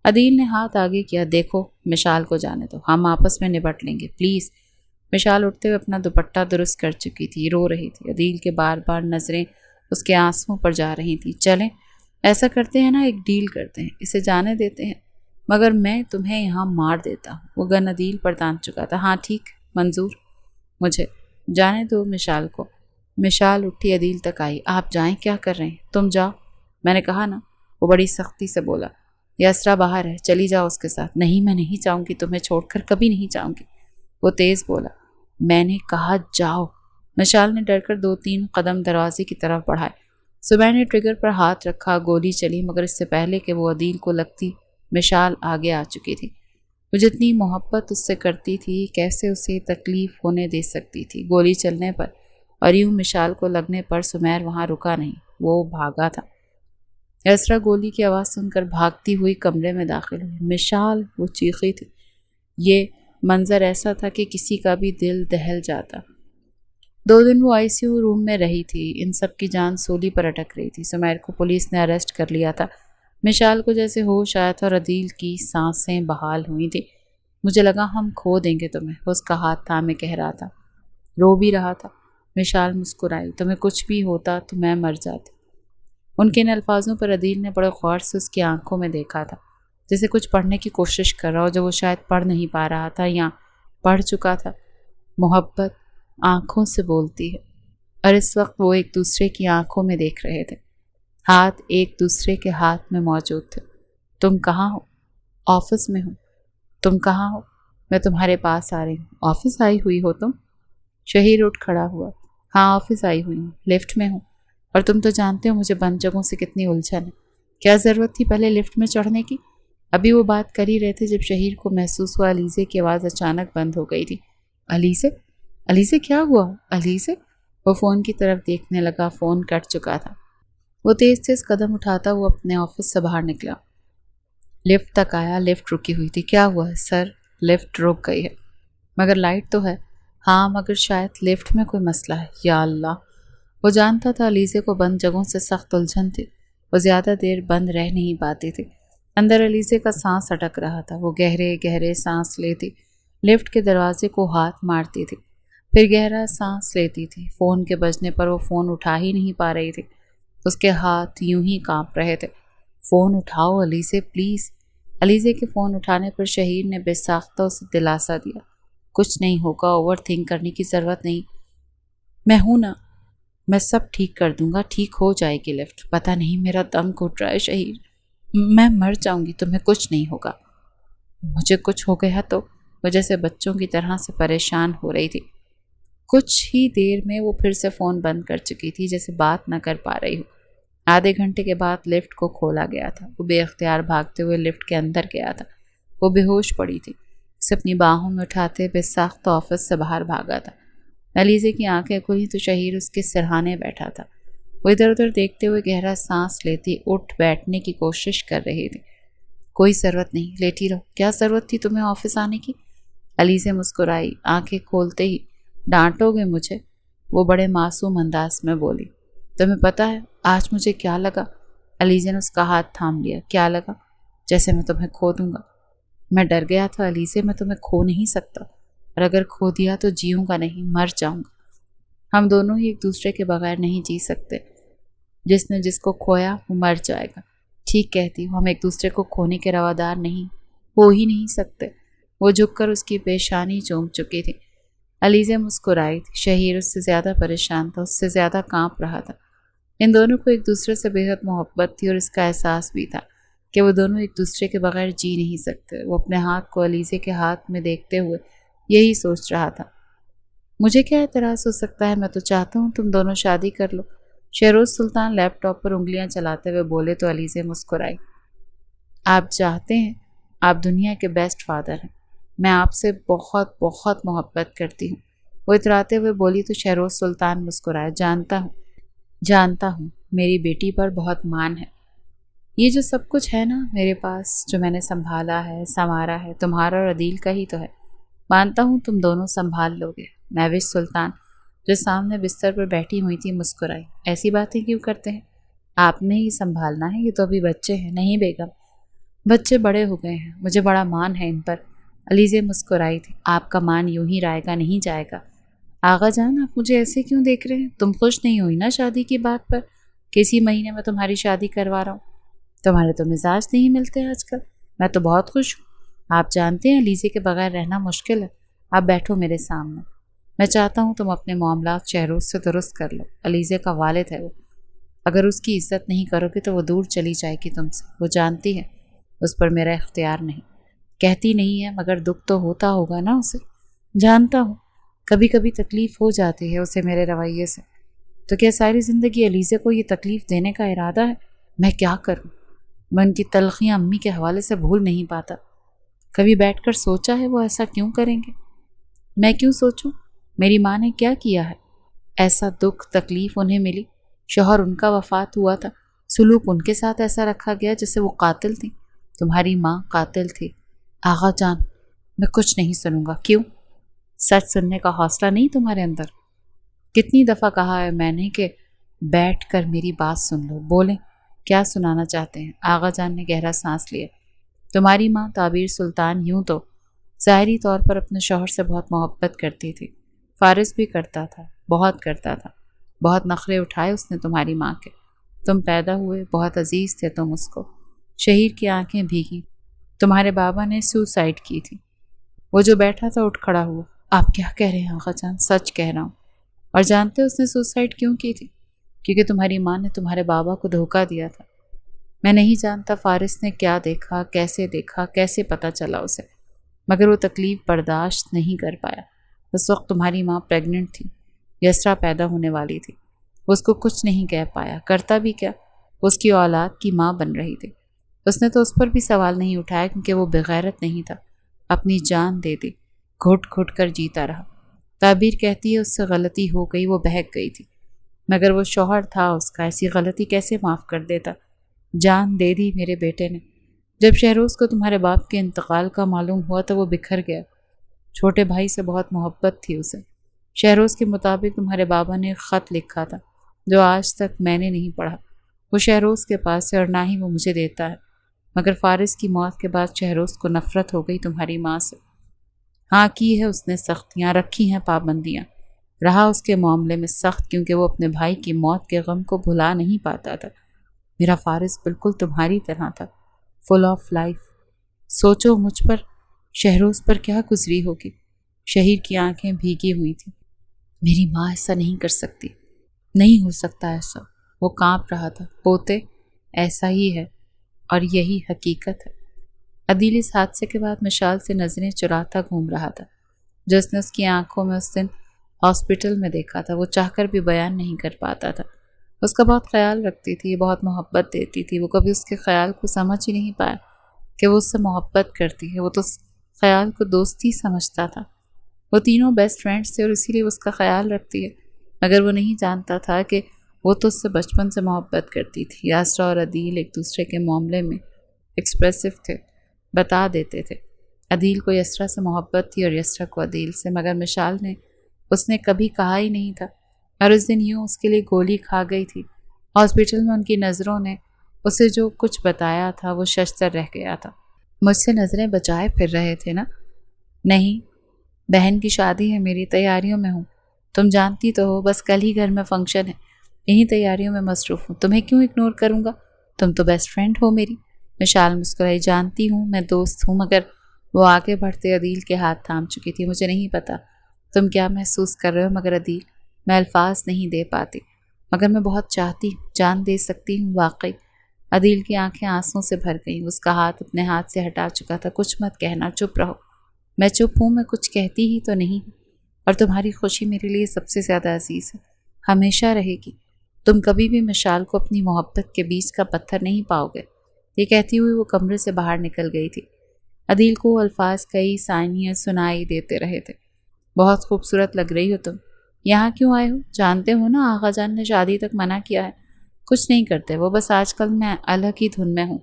Speaker 1: عدیل نے ہاتھ آگے کیا۔ دیکھو مشال کو جانے دو، ہم آپس میں نبٹ لیں گے پلیز۔ مشال اٹھتے ہوئے اپنا دوپٹہ درست کر چکی تھی، رو رہی تھی۔ عدیل کے بار بار نظریں اس کے آنسوؤں پر جا رہی تھیں۔ چلیں ایسا کرتے ہیں نا، ایک ڈیل کرتے ہیں، اسے جانے دیتے ہیں مگر میں تمہیں یہاں مار دیتا ہوں۔ وہ گن عدیل پر تان چکا تھا۔ ہاں ٹھیک، منظور، مجھے جانے دو مشال کو۔ مشال اٹھی عدیل تک آئی۔ آپ جائیں، کیا کر رہے ہیں؟ تم جاؤ، میں نے کہا نا، وہ بڑی سختی سے بولا۔ یسرا باہر ہے، چلی جاؤ اس کے ساتھ۔ نہیں میں نہیں جاؤں گی، تمہیں چھوڑ کر کبھی نہیں جاؤں گی، وہ تیز بولا۔ میں نے کہا جاؤ۔ مشال نے ڈر کر 2-3 قدم دروازے کی طرف بڑھائے۔ سمیر نے ٹریگر پر ہاتھ رکھا۔ گولی چلی مگر اس سے پہلے کہ وہ عدیل کو لگتی مشال آگے آ چکی تھی۔ وہ جتنی محبت اس سے کرتی تھی کیسے اسے تکلیف ہونے دے سکتی تھی؟ گولی چلنے پر اور یوں مشال کو لگنے پر سمیر وہاں رکا نہیں، وہ بھاگا تھا۔ یسرا گولی کی آواز سن کر بھاگتی ہوئی کمرے میں داخل ہوئی۔ مشال، وہ چیخی تھی۔ یہ منظر ایسا تھا کہ کسی کا بھی دل دہل جاتا۔ 2 دن وہ ICU روم میں رہی تھی۔ ان سب کی جان سولی پر اٹک رہی تھی۔ سمیر کو پولیس نے اریسٹ کر لیا تھا۔ مشال کو جیسے ہوش آیا تھا اور عدیل کی سانسیں بحال ہوئی تھیں۔ مجھے لگا ہم کھو دیں گے تمہیں، اس کا ہاتھ تھامے کہہ رہا تھا، رو بھی رہا تھا۔ مشال مسکرائی۔ تمہیں کچھ بھی ہوتا تو میں مر جاتی۔ ان کے ان الفاظوں پر عدیل نے بڑے غور سے اس کی آنکھوں میں دیکھا تھا جیسے کچھ پڑھنے کی کوشش کر رہا ہو جو وہ شاید پڑھ نہیں پا رہا تھا یا پڑھ چکا تھا۔ محبت آنکھوں سے بولتی ہے، اور اس وقت وہ ایک دوسرے کی آنکھوں میں دیکھ رہے تھے، ہاتھ ایک دوسرے کے ہاتھ میں موجود تھے۔ تم کہاں ہو؟ آفس میں ہوں۔ تم کہاں ہو؟ میں تمہارے پاس آ رہی ہوں۔ آفس آئی ہوئی ہو تم؟ شہیر اٹھ کھڑا ہوا۔ ہاں آفس آئی ہوئی ہوں، لفٹ میں ہوں، اور تم تو جانتے ہو مجھے بند جگہوں سے کتنی الجھن ہے، کیا ضرورت تھی پہلے لفٹ میں چڑھنے کی؟ ابھی وہ بات کر ہی رہے تھے جب شہیر کو محسوس ہوا علیزے کی آواز اچانک بند ہو گئی تھی۔ علیزے؟ علیزے کیا ہوا؟ علیزے؟ وہ فون کی طرف دیکھنے لگا، فون کٹ چکا تھا۔ وہ تیز تیز قدم اٹھاتا ہوا اپنے آفس سے باہر نکلا، لفٹ تک آیا، لفٹ رکی ہوئی تھی۔ کیا ہوا ہے سر؟ لفٹ رک گئی ہے۔ مگر لائٹ تو ہے۔ ہاں مگر شاید لفٹ میں کوئی مسئلہ ہے۔ یا اللہ، وہ جانتا تھا علیزے کو بند جگہوں سے سخت الجھن تھی، وہ زیادہ دیر بند رہ نہیں پاتی تھی۔ اندر علیزے کا سانس اٹک رہا تھا، وہ گہرے گہرے سانس لیتی، لفٹ کے دروازے کو ہاتھ مارتی تھی، پھر گہرا سانس لیتی تھی۔ فون کے بجنے پر وہ فون اٹھا ہی نہیں پا رہی تھی، اس کے ہاتھ یوں ہی کانپ رہے تھے۔ فون اٹھاؤ علیزے پلیز۔ علیزے کے فون اٹھانے پر شہیر نے بے ساختہ اسے دلاسا دیا، کچھ نہیں ہوگا، اوور تھنک کرنے کی ضرورت نہیں، میں ہوں نا، میں سب ٹھیک کر دوں گا، ٹھیک ہو جائے گی لفٹ۔ پتہ نہیں میرا دم گھٹ رہا ہے شہیر، میں مر جاؤں گی، تمہیں کچھ نہیں ہوگا۔ مجھے کچھ ہو گیا تو؟ وہ جیسے بچوں کی طرح سے پریشان ہو رہی تھی۔ کچھ ہی دیر میں وہ پھر سے فون بند کر چکی تھی، جیسے بات نہ کر پا رہی ہو۔ آدھے گھنٹے کے بعد لفٹ کو کھولا گیا تھا، وہ بے اختیار بھاگتے ہوئے لفٹ کے اندر گیا تھا۔ وہ بے ہوش پڑی تھی، اسے اپنی باہوں میں اٹھاتے بے ساختہ آفس سے باہر بھاگا تھا۔ علیزے کی آنکھیں کھلی تو شہیر اس کے سرہانے بیٹھا تھا، وہ ادھر ادھر دیکھتے ہوئے گہرا سانس لیتی اٹھ بیٹھنے کی کوشش کر رہی تھی۔ کوئی ضرورت نہیں، لیٹی رہو، کیا ضرورت تھی تمہیں آفس آنے کی؟ علیزے مسکرائی، آنکھیں کھولتے ہی۔ ڈانٹو گے مجھے؟ وہ بڑے معصوم انداز میں بولی۔ تمہیں پتہ ہے آج مجھے کیا لگا؟ علیزے نے اس کا ہاتھ تھام لیا۔ کیا لگا؟ جیسے میں تمہیں کھو دوں گا۔ میں ڈر گیا تھا علیزے، میں تمہیں کھو نہیں سکتا، اور اگر کھو دیا تو جیوں گا نہیں، مر جاؤں گا۔ ہم دونوں ہی ایک دوسرے کے بغیر نہیں جی سکتے، جس نے جس کو کھویا وہ مر جائے گا۔ ٹھیک کہتی ہوں، ہم ایک دوسرے کو کھونے کے روادار نہیں، ہو ہی نہیں سکتے۔ وہ جھک کر اس کی پیشانی چوم چکی تھی۔ علیزے مسکرائی تھی، شہیر اس سے زیادہ پریشان تھا، اس سے زیادہ کانپ رہا تھا۔ ان دونوں کو ایک دوسرے سے بے حد محبت تھی، اور اس کا احساس بھی تھا کہ وہ دونوں ایک دوسرے کے بغیر جی نہیں سکتے۔ وہ اپنے ہاتھ کو علیزے کے ہاتھ میں دیکھتے ہوئے یہی سوچ رہا تھا۔ مجھے کیا اعتراض ہو سکتا ہے، میں تو چاہتا ہوں تم دونوں شادی کر لو۔ شہروز سلطان لیپ ٹاپ پر انگلیاں چلاتے ہوئے بولے تو علیزے مسکرائی۔ آپ چاہتے ہیں؟ آپ دنیا کے بیسٹ فادر ہیں، میں آپ سے بہت بہت محبت کرتی ہوں، وہ اتراتے ہوئے بولی تو شہروز سلطان مسکرایا۔ جانتا ہوں میری بیٹی پر بہت مان ہے، یہ جو سب کچھ ہے نا میرے پاس، جو میں نے سنبھالا ہے سنوارا ہے، تمہارا اور عدیل کا ہی تو ہے، مانتا ہوں تم دونوں سنبھال لو گے۔ مہوش سلطان جو سامنے بستر پر بیٹھی ہوئی تھی مسکرائی۔ ایسی باتیں کیوں کرتے ہیں؟ آپ نے ہی سنبھالنا ہے، یہ تو ابھی بچے ہیں۔ نہیں بیگم، بچے بڑے ہو گئے ہیں، مجھے بڑا مان ہے ان پر۔ علیزے مسکرائی تھی۔ آپ کا مان یوں ہی رائے گا نہیں جائے گا۔ آغا جان آپ مجھے ایسے کیوں دیکھ رہے ہیں؟ تم خوش نہیں ہوئی نا شادی کی بات پر؟ کسی مہینے میں تمہاری شادی کروا رہا ہوں۔ تمہارے تو مزاج نہیں ملتے آج کل۔ میں تو بہت خوش ہوں، آپ جانتے ہیں علیزے کے بغیر رہنا مشکل ہے۔ آپ بیٹھو میرے سامنے، میں چاہتا ہوں تم اپنے معاملات شہروز سے درست کر لو۔ علیزے کا والد ہے وہ، اگر اس کی عزت نہیں کرو گے تو وہ دور چلی جائے گی تم سے، وہ جانتی ہے اس پر میرا اختیار نہیں۔ کہتی نہیں ہے مگر دکھ تو ہوتا ہوگا نا اسے۔ جانتا ہوں کبھی کبھی تکلیف ہو جاتی ہے اسے میرے رویے سے، تو کیا ساری زندگی علیزے کو یہ تکلیف دینے کا ارادہ ہے؟ میں کیا کروں؟ میں ان کی تلخیاں امی کے حوالے سے بھول نہیں پاتا۔ کبھی بیٹھ کر سوچا ہے وہ ایسا کیوں کریں گے؟ میں کیوں سوچوں؟ میری ماں نے کیا کیا ہے؟ ایسا دکھ تکلیف انہیں ملی، شوہر ان کا وفات ہوا تھا، سلوک ان کے ساتھ ایسا رکھا گیا جیسے وہ قاتل تھیں، تمہاری ماں قاتل تھی۔ آغا جان میں کچھ نہیں سنوں گا۔ کیوں؟ سچ سننے کا حوصلہ نہیں تمہارے اندر؟ کتنی دفعہ کہا ہے میں نے کہ بیٹھ کر میری بات سن لو، بولیں کیا سنانا چاہتے ہیں؟ آغا جان نے گہرا سانس لیا۔ تمہاری ماں تعبیر سلطان یوں تو ظاہری طور پر اپنے شوہر سے بہت محبت کرتی تھی، فارض بھی کرتا تھا، بہت نخرے اٹھائے اس نے تمہاری ماں کے، تم پیدا ہوئے بہت عزیز تھے تم اس کو۔ شہیر کی آنکھیں بھیگی۔ تمہارے بابا نے سوسائڈ کی تھی۔ وہ جو بیٹھا تھا اٹھ کھڑا ہوا۔ آپ کیا کہہ رہے ہیں آقا جان؟ سچ کہہ رہا ہوں۔ اور جانتے اس نے سوسائڈ کیوں کی تھی؟ کیونکہ تمہاری ماں نے تمہارے بابا کو دھوکہ دیا تھا۔ میں نہیں جانتا فارس نے کیا دیکھا، کیسے پتہ چلا اسے، مگر وہ تکلیف برداشت نہیں کر پایا۔ اس وقت تمہاری ماں پریگننٹ تھی، یسرا پیدا ہونے والی تھی۔ اس کو کچھ نہیں کہہ پایا، کرتا بھی کیا، اس کی اولاد کی ماں بن رہی تھی۔ اس نے تو اس پر بھی سوال نہیں اٹھایا کیونکہ وہ بغیرت نہیں تھا، اپنی جان دے دی، گھٹ گھٹ کر جیتا رہا۔ تعبیر کہتی ہے اس سے غلطی ہو گئی، وہ بہک گئی تھی، مگر وہ شوہر تھا اس کا، ایسی غلطی کیسے معاف کر دیتا؟ جان دے دی میرے بیٹے نے۔ جب شہروز کو تمہارے باپ کے انتقال کا معلوم ہوا تو وہ بکھر گیا۔ چھوٹے بھائی سے بہت محبت تھی اسے۔ شہروز کے مطابق تمہارے بابا نے ایک خط لکھا تھا جو آج تک میں نے نہیں پڑھا۔ وہ شہروز کے پاس ہے اور نہ ہی وہ مجھے دیتا ہے، مگر فارس کی موت کے بعد شہروز کو نفرت ہو گئی تمہاری ماں سے۔ ہاں کی ہے اس نے سختیاں، رکھی ہیں پابندیاں، رہا اس کے معاملے میں سخت کیونکہ وہ اپنے بھائی کی موت کے غم کو بھلا نہیں پاتا تھا۔ میرا فارس بالکل تمہاری طرح تھا، فل آف لائف۔ سوچو مجھ پر، شہروز پر کیا گزری ہوگی۔ شہیر کی آنکھیں بھیگی ہوئی تھیں۔ میری ماں ایسا نہیں کر سکتی، نہیں ہو سکتا ایسا۔ وہ کانپ رہا تھا۔ پوتے، ایسا ہی ہے اور یہی حقیقت ہے۔ عدیل اس حادثے کے بعد مشال سے نظریں چراتا گھوم رہا تھا۔ جس نے اس کی آنکھوں میں اس دن ہاسپٹل میں دیکھا تھا وہ چاہ کر بھی بیان نہیں کر پاتا تھا۔ اس کا بہت خیال رکھتی تھی، بہت محبت دیتی تھی۔ وہ کبھی اس کے خیال کو سمجھ ہی نہیں پایا کہ وہ اس سے محبت کرتی ہے۔ وہ تو اس خیال کو دوستی سمجھتا تھا۔ وہ تینوں بیسٹ فرینڈز تھے اور اسی لیے اس کا خیال رکھتی ہے، مگر وہ نہیں جانتا تھا کہ وہ تو اس سے بچپن سے محبت کرتی تھی۔ یاسرا اور عدیل ایک دوسرے کے معاملے میں ایکسپریسو تھے، بتا دیتے تھے۔ عدیل کو یسرا سے محبت تھی اور یسرا کو عدیل سے، مگر مشال نے اس نے کبھی کہا ہی نہیں تھا، اور اس دن یوں اس کے لیے گولی کھا گئی تھی۔ ہاسپٹل میں ان کی نظروں نے اسے جو کچھ بتایا تھا وہ ششدر رہ گیا تھا۔ مجھ سے نظریں بچائے پھر رہے تھے نا؟ نہیں، بہن کی شادی ہے، میری تیاریوں میں ہوں۔ تم جانتی تو ہو، بس کل ہی گھر میں فنکشن ہے، یہی تیاریوں میں مصروف ہوں۔ تمہیں کیوں اگنور کروں گا؟ تم تو بیسٹ فرینڈ ہو میری۔ مشال مسکرائی۔ جانتی ہوں، میں دوست ہوں، مگر وہ آگے بڑھتے عدیل کے ہاتھ تھام چکی تھی۔ مجھے نہیں پتا تم کیا محسوس کر رہے ہو، مگر عدیل، میں الفاظ نہیں دے پاتی، مگر میں بہت چاہتی ہوں، جان دے سکتی ہوں واقعی۔ عدیل کی آنکھیں آنسوں سے بھر گئیں۔ اس کا ہاتھ اپنے ہاتھ سے ہٹا چکا تھا۔ کچھ مت کہنا، چپ رہو۔ میں چپ ہوں، میں کچھ کہتی ہی تو نہیں ہوں، اور تمہاری خوشی میرے لیے سب سے زیادہ عزیز ہے، ہمیشہ رہے گی۔ تم کبھی بھی مشال کو اپنی محبت کے بیچ کا پتھر نہیں پاؤ گے۔ یہ کہتی ہوئی وہ کمرے سے باہر نکل گئی تھی۔ عدیل کو الفاظ کئی ثانیے سنائی دیتے رہے تھے۔ بہت خوبصورت لگ رہی ہو تم، یہاں کیوں آئے ہو؟ جانتے ہو نا آغا جان نے شادی تک منع کیا ہے۔ کچھ نہیں کرتے وہ، بس آج کل میں الگ ہی دھن میں ہوں،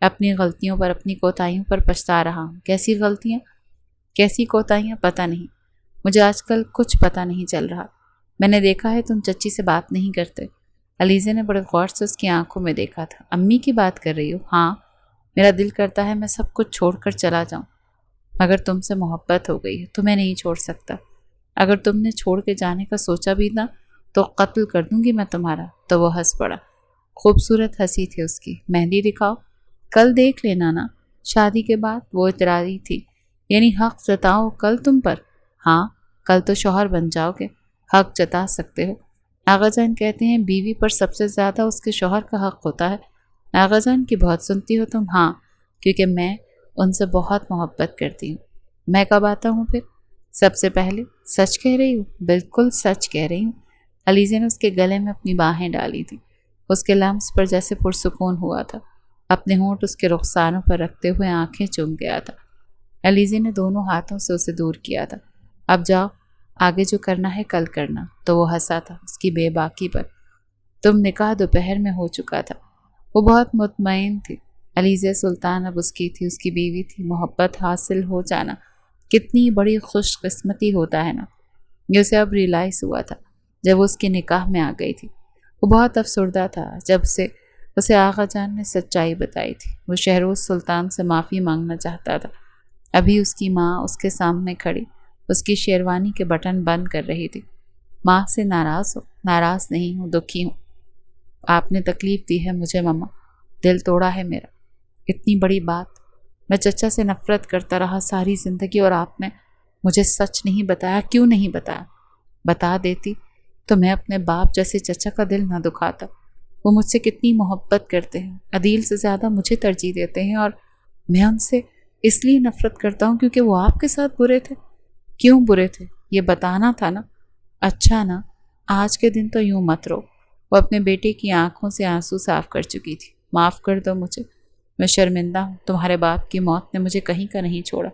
Speaker 1: اپنی غلطیوں پر، اپنی کوتاہیوں پر پچھتا رہا ہوں۔ کیسی غلطیاں، کیسی کوتاہیاں؟ پتہ نہیں، مجھے آج کل کچھ پتہ نہیں چل رہا۔ میں نے دیکھا ہے تم چچی سے بات نہیں کرتے۔ علیزے نے بڑے غور سے اس کی آنکھوں میں دیکھا تھا۔ امی کی بات کر رہی ہو؟ ہاں، میرا دل کرتا ہے میں سب کچھ چھوڑ کر چلا جاؤں، مگر تم سے محبت ہو گئی ہے، تمہیں نہیں چھوڑ سکتا۔ اگر تم نے چھوڑ کے جانے کا سوچا بھی نہ تو قتل کر دوں گی میں تمہارا۔ تو وہ ہنس پڑا۔ خوبصورت ہنسی تھی اس کی۔ مہندی دکھاؤ، کل دیکھ لینا نا۔ شادی کے بعد وہ اعتراضی تھی۔ یعنی حق جتاؤ کل تم پر؟ ہاں، کل تو شوہر بن جاؤ گے، حق جتا سکتے ہو۔ آغا جان کہتے ہیں بیوی پر سب سے زیادہ اس کے شوہر کا حق ہوتا ہے۔ آغا جان کی بہت سنتی ہو تم؟ ہاں، کیونکہ میں ان سے بہت محبت کرتی ہوں۔ میں کب آتا ہوں پھر؟ سب سے پہلے۔ سچ کہہ رہی ہوں؟ بالکل سچ کہہ رہی ہوں۔ علیزے نے اس کے گلے میں اپنی باہیں ڈالی تھی۔ اس کے لمس پر جیسے پرسکون ہوا تھا۔ اپنے ہونٹ اس کے رخساروں پر رکھتے ہوئے آنکھیں چوم گیا تھا۔ علیزے نے دونوں ہاتھوں سے اسے دور کیا تھا۔ اب جاؤ، آگے جو کرنا ہے کل کرنا۔ تو وہ ہنسا تھا اس کی بے باکی پر۔ تم نکاح دوپہر میں ہو چکا تھا۔ وہ بہت مطمئن تھی۔ علیزہ سلطان اب اس کی تھی، اس کی بیوی تھی۔ محبت حاصل ہو جانا کتنی بڑی خوش قسمتی ہوتا ہے نا۔ یہ اسے اب ریلائز ہوا تھا جب وہ اس کے نکاح میں آ گئی تھی۔ وہ بہت افسردہ تھا جب اسے آغا جان نے سچائی بتائی تھی۔ وہ شہروز سلطان سے معافی مانگنا چاہتا تھا۔ ابھی اس کی ماں اس کے سامنے کھڑی اس کی شیروانی کے بٹن بند کر رہی تھی۔ ماں سے ناراض ہو؟ ناراض نہیں ہوں، دکھی ہوں۔ آپ نے تکلیف دی ہے مجھے ماما، دل توڑا ہے میرا۔ اتنی بڑی بات میں چچا سے نفرت کرتا رہا ساری زندگی، اور آپ نے مجھے سچ نہیں بتایا۔ کیوں نہیں بتایا؟ بتا دیتی تو میں اپنے باپ جیسے چچا کا دل نہ دکھاتا۔ وہ مجھ سے کتنی محبت کرتے ہیں، عدیل سے زیادہ مجھے ترجیح دیتے ہیں، اور میں ان سے اس لیے نفرت کرتا ہوں کیونکہ وہ آپ کے ساتھ برے تھے۔ کیوں برے تھے یہ بتانا تھا نا۔ اچھا نا، آج کے دن تو یوں مت رو۔ وہ اپنے بیٹے کی آنکھوں سے آنسو صاف کر چکی تھی۔ معاف کر دو مجھے، میں شرمندہ ہوں۔ تمہارے باپ کی موت نے مجھے کہیں کا نہیں چھوڑا۔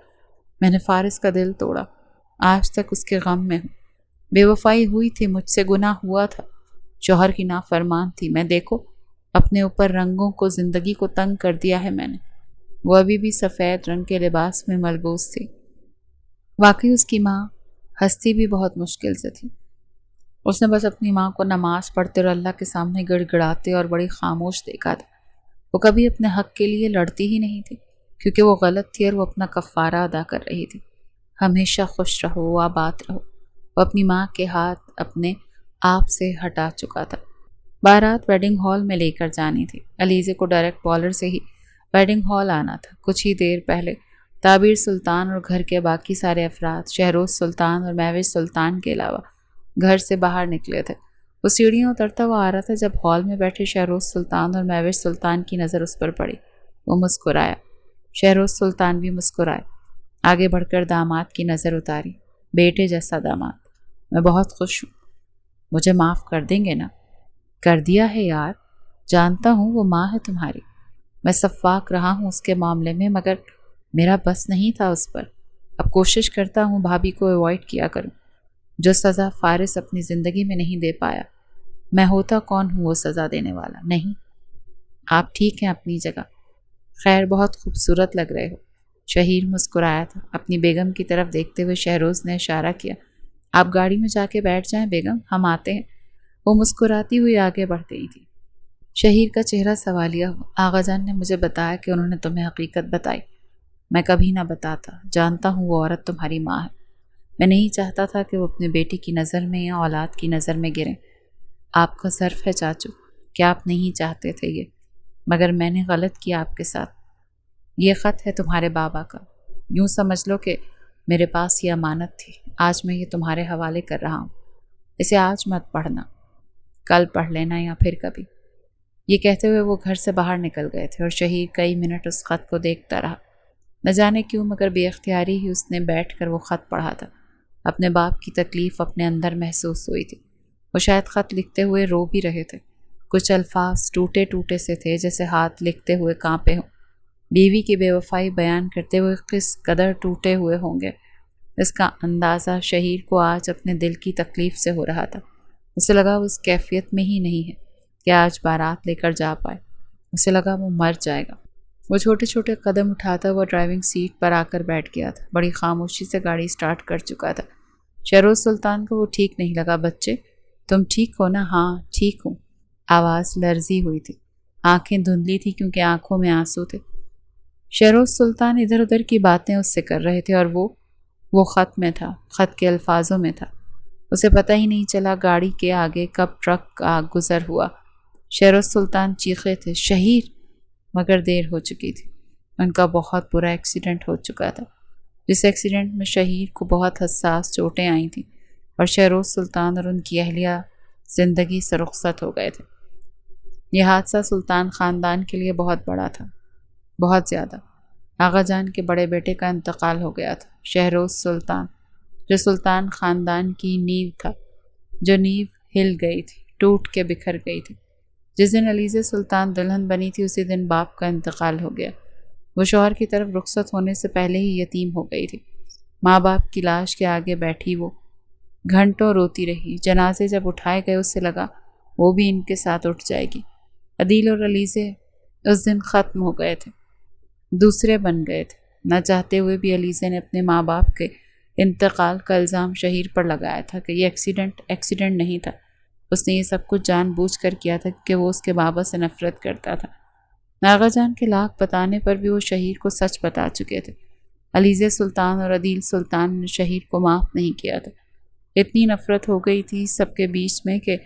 Speaker 1: میں نے فارس کا دل توڑا، آج تک اس کے غم میں ہوں۔ بے وفائی ہوئی تھی مجھ سے، گناہ ہوا تھا، شوہر کی نافرمان تھی میں۔ دیکھو اپنے اوپر رنگوں کو، زندگی کو تنگ کر دیا ہے میں نے۔ وہ ابھی بھی سفید رنگ کے لباس میں ملبوس تھی۔ واقعی اس کی ماں ہستی بھی بہت مشکل سے تھی۔ اس نے بس اپنی ماں کو نماز پڑھتے اور اللہ کے سامنے گڑ گڑاتے اور بڑی خاموش دیکھا تھا۔ وہ کبھی اپنے حق کے لیے لڑتی ہی نہیں تھی کیونکہ وہ غلط تھی اور وہ اپنا کفارہ ادا کر رہی تھی۔ ہمیشہ خوش رہو، آباد رہو۔ وہ اپنی ماں کے ہاتھ اپنے آپ سے ہٹا چکا تھا۔ بارات ویڈنگ ہال میں لے کر جانی تھی۔ علیزے کو ڈائریکٹ پارلر سے ہی ویڈنگ ہال آنا تھا۔ کچھ ہی دیر پہلے تعبیر سلطان اور گھر کے باقی سارے افراد شہروز سلطان اور مہوش سلطان کے علاوہ گھر سے باہر نکلے تھے۔ وہ سیڑھیاں اترتا ہوا آ رہا تھا جب ہال میں بیٹھے شہروز سلطان اور مہوش سلطان کی نظر اس پر پڑی۔ وہ مسکرایا۔ شہروز سلطان بھی مسکرائے۔ آگے بڑھ کر داماد کی نظر اتاری۔ بیٹے جیسا داماد، میں بہت خوش ہوں۔ مجھے معاف کر دیں گے نا؟ کر دیا ہے یار، جانتا ہوں وہ ماں ہے تمہاری۔ میں شفاق رہا ہوں اس کے معاملے میں، مگر میرا بس نہیں تھا اس پر۔ اب کوشش کرتا ہوں بھابھی کو ایوائڈ کیا کروں۔ جو سزا فارس اپنی زندگی میں نہیں دے پایا، میں ہوتا کون ہوں وہ سزا دینے والا؟ نہیں، آپ ٹھیک ہیں اپنی جگہ۔ خیر، بہت خوبصورت لگ رہے ہو۔ شہیر مسکرایا تھا۔ اپنی بیگم کی طرف دیکھتے ہوئے شہروز نے اشارہ کیا۔ آپ گاڑی میں جا کے بیٹھ جائیں بیگم، ہم آتے ہیں۔ وہ مسکراتی ہوئی آگے بڑھ گئی تھی۔ شہیر کا چہرہ سوالیہ ہوا۔ آغا جان نے مجھے بتایا کہ انہوں نے تمہیں حقیقت بتائی۔ میں کبھی نہ بتاتا، جانتا ہوں وہ عورت تمہاری ماں ہے۔ میں نہیں چاہتا تھا کہ وہ اپنے بیٹی کی نظر میں یا اولاد کی نظر میں گریں۔ آپ کا ظرف ہے چاچو کہ آپ نہیں چاہتے تھے یہ، مگر میں نے غلط کیا آپ کے ساتھ۔ یہ خط ہے تمہارے بابا کا، یوں سمجھ لو کہ میرے پاس یہ امانت تھی، آج میں یہ تمہارے حوالے کر رہا ہوں۔ اسے آج مت پڑھنا، کل پڑھ لینا یا پھر کبھی۔ یہ کہتے ہوئے وہ گھر سے باہر نکل گئے تھے اور شہیر کئی منٹ اس خط کو دیکھتا رہا۔ نہ جانے کیوں مگر بے اختیاری ہی اس نے بیٹھ کر وہ خط پڑھا تھا۔ اپنے باپ کی تکلیف اپنے اندر محسوس ہوئی تھی۔ وہ شاید خط لکھتے ہوئے رو بھی رہے تھے۔ کچھ الفاظ ٹوٹے ٹوٹے سے تھے جیسے ہاتھ لکھتے ہوئے کانپے ہوں۔ بیوی کی بے وفائی بیان کرتے ہوئے کس قدر ٹوٹے ہوئے ہوں گے، اس کا اندازہ شہیر کو آج اپنے دل کی تکلیف سے ہو رہا تھا۔ اسے لگا وہ اس کیفیت میں ہی نہیں ہے کہ آج بارات لے کر جا پائے۔ اسے لگا وہ مر جائے گا۔ وہ چھوٹے چھوٹے قدم اٹھاتا ہوا ڈرائیونگ سیٹ پر آ کر بیٹھ گیا تھا۔ بڑی خاموشی سے گاڑی سٹارٹ کر چکا تھا۔ شہروز سلطان کو وہ ٹھیک نہیں لگا۔ بچے تم ٹھیک ہو نا؟ ہاں ٹھیک ہوں۔ آواز لرزی ہوئی تھی، آنکھیں دھندلی تھی کیونکہ آنکھوں میں آنسو تھے۔ شہروز سلطان ادھر ادھر کی باتیں اس سے کر رہے تھے اور وہ خط میں تھا، خط کے الفاظوں میں تھا۔ اسے پتہ ہی نہیں چلا گاڑی کے آگے کب ٹرک گزر ہوا۔ شہروز سلطان چیخے تھے، شہیر! مگر دیر ہو چکی تھی۔ ان کا بہت برا ایکسیڈنٹ ہو چکا تھا، جس ایکسیڈنٹ میں شہیر کو بہت حساس چوٹیں آئی تھیں اور شہروز سلطان اور ان کی اہلیہ زندگی سے رخصت ہو گئے تھے۔ یہ حادثہ سلطان خاندان کے لیے بہت بڑا تھا، بہت زیادہ۔ آغا جان کے بڑے بیٹے کا انتقال ہو گیا تھا، شہروز سلطان، جو سلطان خاندان کی نیو تھا، جو نیو ہل گئی تھی، ٹوٹ کے بکھر گئی تھی۔ جس دن علیزہ سلطان دلہن بنی تھی اسی دن باپ کا انتقال ہو گیا۔ وہ شوہر کی طرف رخصت ہونے سے پہلے ہی یتیم ہو گئی تھی۔ ماں باپ کی لاش کے آگے بیٹھی وہ گھنٹوں روتی رہی۔ جنازے جب اٹھائے گئے اس سے لگا وہ بھی ان کے ساتھ اٹھ جائے گی۔ عدیل اور علیزہ اس دن ختم ہو گئے تھے، دوسرے بن گئے تھے۔ نہ چاہتے ہوئے بھی علیزہ نے اپنے ماں باپ کے انتقال کا الزام شہیر پر لگایا تھا کہ یہ ایکسیڈنٹ نہیں تھا۔ اس نے یہ سب کچھ جان بوجھ کر کیا تھا کہ وہ اس کے بابا سے نفرت کرتا تھا۔ آغا جان کے لاکھ بتانے پر بھی وہ شہیر کو سچ بتا چکے تھے۔ علیزہ سلطان اور عدیل سلطان نے شہیر کو معاف نہیں کیا تھا۔ اتنی نفرت ہو گئی تھی سب کے بیچ میں کہ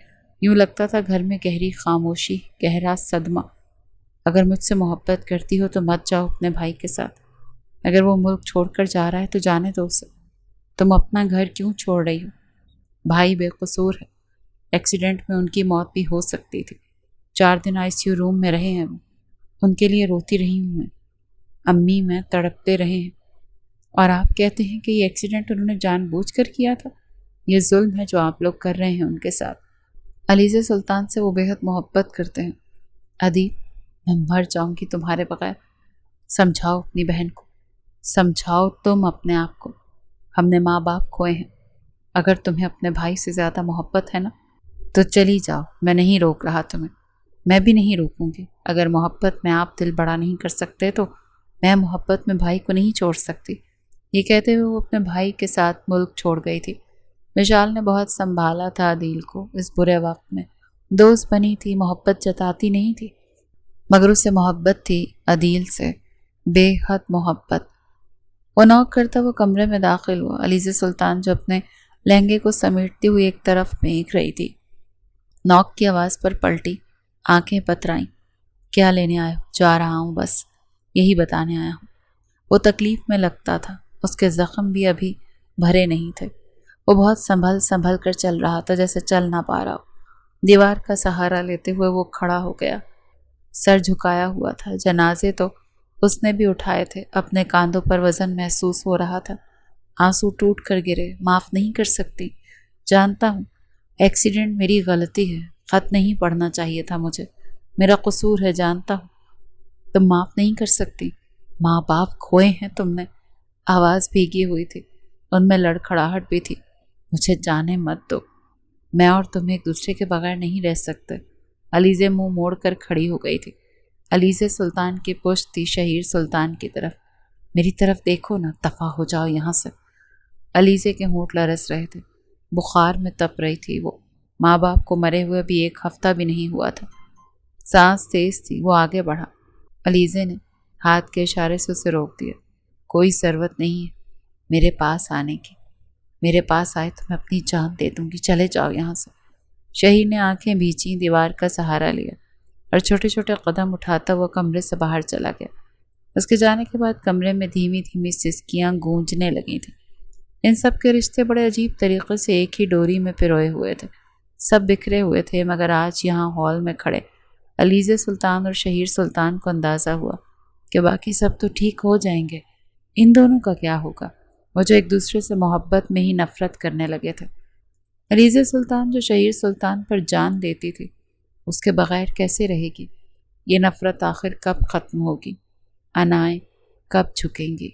Speaker 1: یوں لگتا تھا گھر میں گہری خاموشی، گہرا صدمہ۔ اگر مجھ سے محبت کرتی ہو تو مت جاؤ اپنے بھائی کے ساتھ، اگر وہ ملک چھوڑ کر جا رہا ہے تو جانے دو اسے. تم اپنا گھر کیوں چھوڑ رہی ہو؟ بھائی بے قصور ہے. ایکسیڈنٹ میں ان کی موت بھی ہو سکتی تھی. 4 دن ICU روم میں رہے ہیں وہ. ان کے لیے روتی رہی ہوں میں. امی میں تڑپتے رہے ہیں. اور آپ کہتے ہیں کہ یہ ایکسیڈنٹ انہوں نے جان بوجھ کر کیا تھا. یہ ظلم ہے جو آپ لوگ کر رہے ہیں ان کے ساتھ. علیزِ سلطان سے وہ بے حد محبت کرتے ہیں. ادیب، میں مر جاؤں گی تمہارے بغیر. سمجھاؤ اپنی بہن کو. سمجھاؤ تم اپنے آپ کو. ہم نے ماں باپ کھوئے ہیں. اگر تمہیں اپنے بھائی سے زیادہ محبت ہے نا تو چلی جاؤ. میں نہیں روک رہا تمہیں. میں بھی نہیں روکوں گی. اگر محبت میں آپ دل بڑا نہیں کر سکتے تو میں محبت میں بھائی کو نہیں چھوڑ سکتی. یہ کہتے ہوئے وہ اپنے بھائی کے ساتھ ملک چھوڑ گئی تھی. وشال نے بہت سنبھالا تھا عدیل کو اس برے وقت میں. دوست بنی تھی، محبت جتاتی نہیں تھی، مگر اسے محبت تھی عدیل سے، بے حد محبت. وہ نوک کرتا وہ کمرے میں داخل ہوا. علیزِ سلطان جو اپنے لہنگے کو سمیٹتی ہوئی ایک طرف پھینک رہی تھی، نوک کی آواز پر پلٹی، آنکھیں پترائیں. کیا لینے آئے ہو؟ جا رہا ہوں، بس یہی بتانے آیا ہوں. وہ تکلیف میں لگتا تھا. اس کے زخم بھی ابھی بھرے نہیں تھے. وہ بہت سنبھل کر چل رہا تھا، جیسے چل نہ پا رہا ہو. دیوار کا سہارا لیتے ہوئے وہ کھڑا ہو گیا. سر جھکایا ہوا تھا. جنازے تو اس نے بھی اٹھائے تھے. اپنے کاندھوں پر وزن محسوس ہو رہا تھا. آنسو ٹوٹ کر گرے. معاف نہیں کر سکتی. جانتا ہوں ایکسیڈنٹ میری غلطی ہے. خط نہیں پڑھنا چاہیے تھا مجھے. میرا قصور ہے، جانتا ہوں. تم معاف نہیں کر سکتی. ماں باپ کھوئے ہیں تم نے. آواز بھیگی ہوئی تھی. ان میں لڑکھڑاہٹ بھی تھی. مجھے جانے مت دو. میں اور تم ایک دوسرے کے بغیر نہیں رہ سکتے. علیزے منہ موڑ کر کھڑی ہو گئی تھی. علیزِ سلطان کی پشت تھی شہیر سلطان کی طرف. میری طرف دیکھو نا، دفع ہو جاؤ یہاں سے. علیزے کے ہونٹ لرز رہے تھے. بخار میں تپ رہی تھی وہ. ماں باپ کو مرے ہوئے بھی 1 ہفتہ بھی نہیں ہوا تھا. سانس تیز تھی. وہ آگے بڑھا. علیزے نے ہاتھ کے اشارے سے اسے روک دیا. کوئی ضرورت نہیں ہے میرے پاس آنے کی. میرے پاس آئے تو میں اپنی جان دے دوں گی. چلے جاؤ یہاں سے. شہیر نے آنکھیں بھیچیں، دیوار کا سہارا لیا اور چھوٹے چھوٹے قدم اٹھاتا وہ کمرے سے باہر چلا گیا. اس کے جانے کے بعد کمرے میں دھیمی دھیمی سسکیاں گونجنے لگی تھیں. ان سب کے رشتے بڑے عجیب طریقے سے ایک ہی ڈوری میں پروئے ہوئے تھے. سب بکھرے ہوئے تھے، مگر آج یہاں ہال میں کھڑے علیزِ سلطان اور شہیر سلطان کو اندازہ ہوا کہ باقی سب تو ٹھیک ہو جائیں گے. ان دونوں کا کیا ہوگا؟ وہ جو ایک دوسرے سے محبت میں ہی نفرت کرنے لگے تھے. علیزِ سلطان جو شہیر سلطان پر جان دیتی تھی، اس کے بغیر کیسے رہے گی؟ یہ نفرت آخر کب ختم ہوگی؟ انائیں کب جھکیں گی؟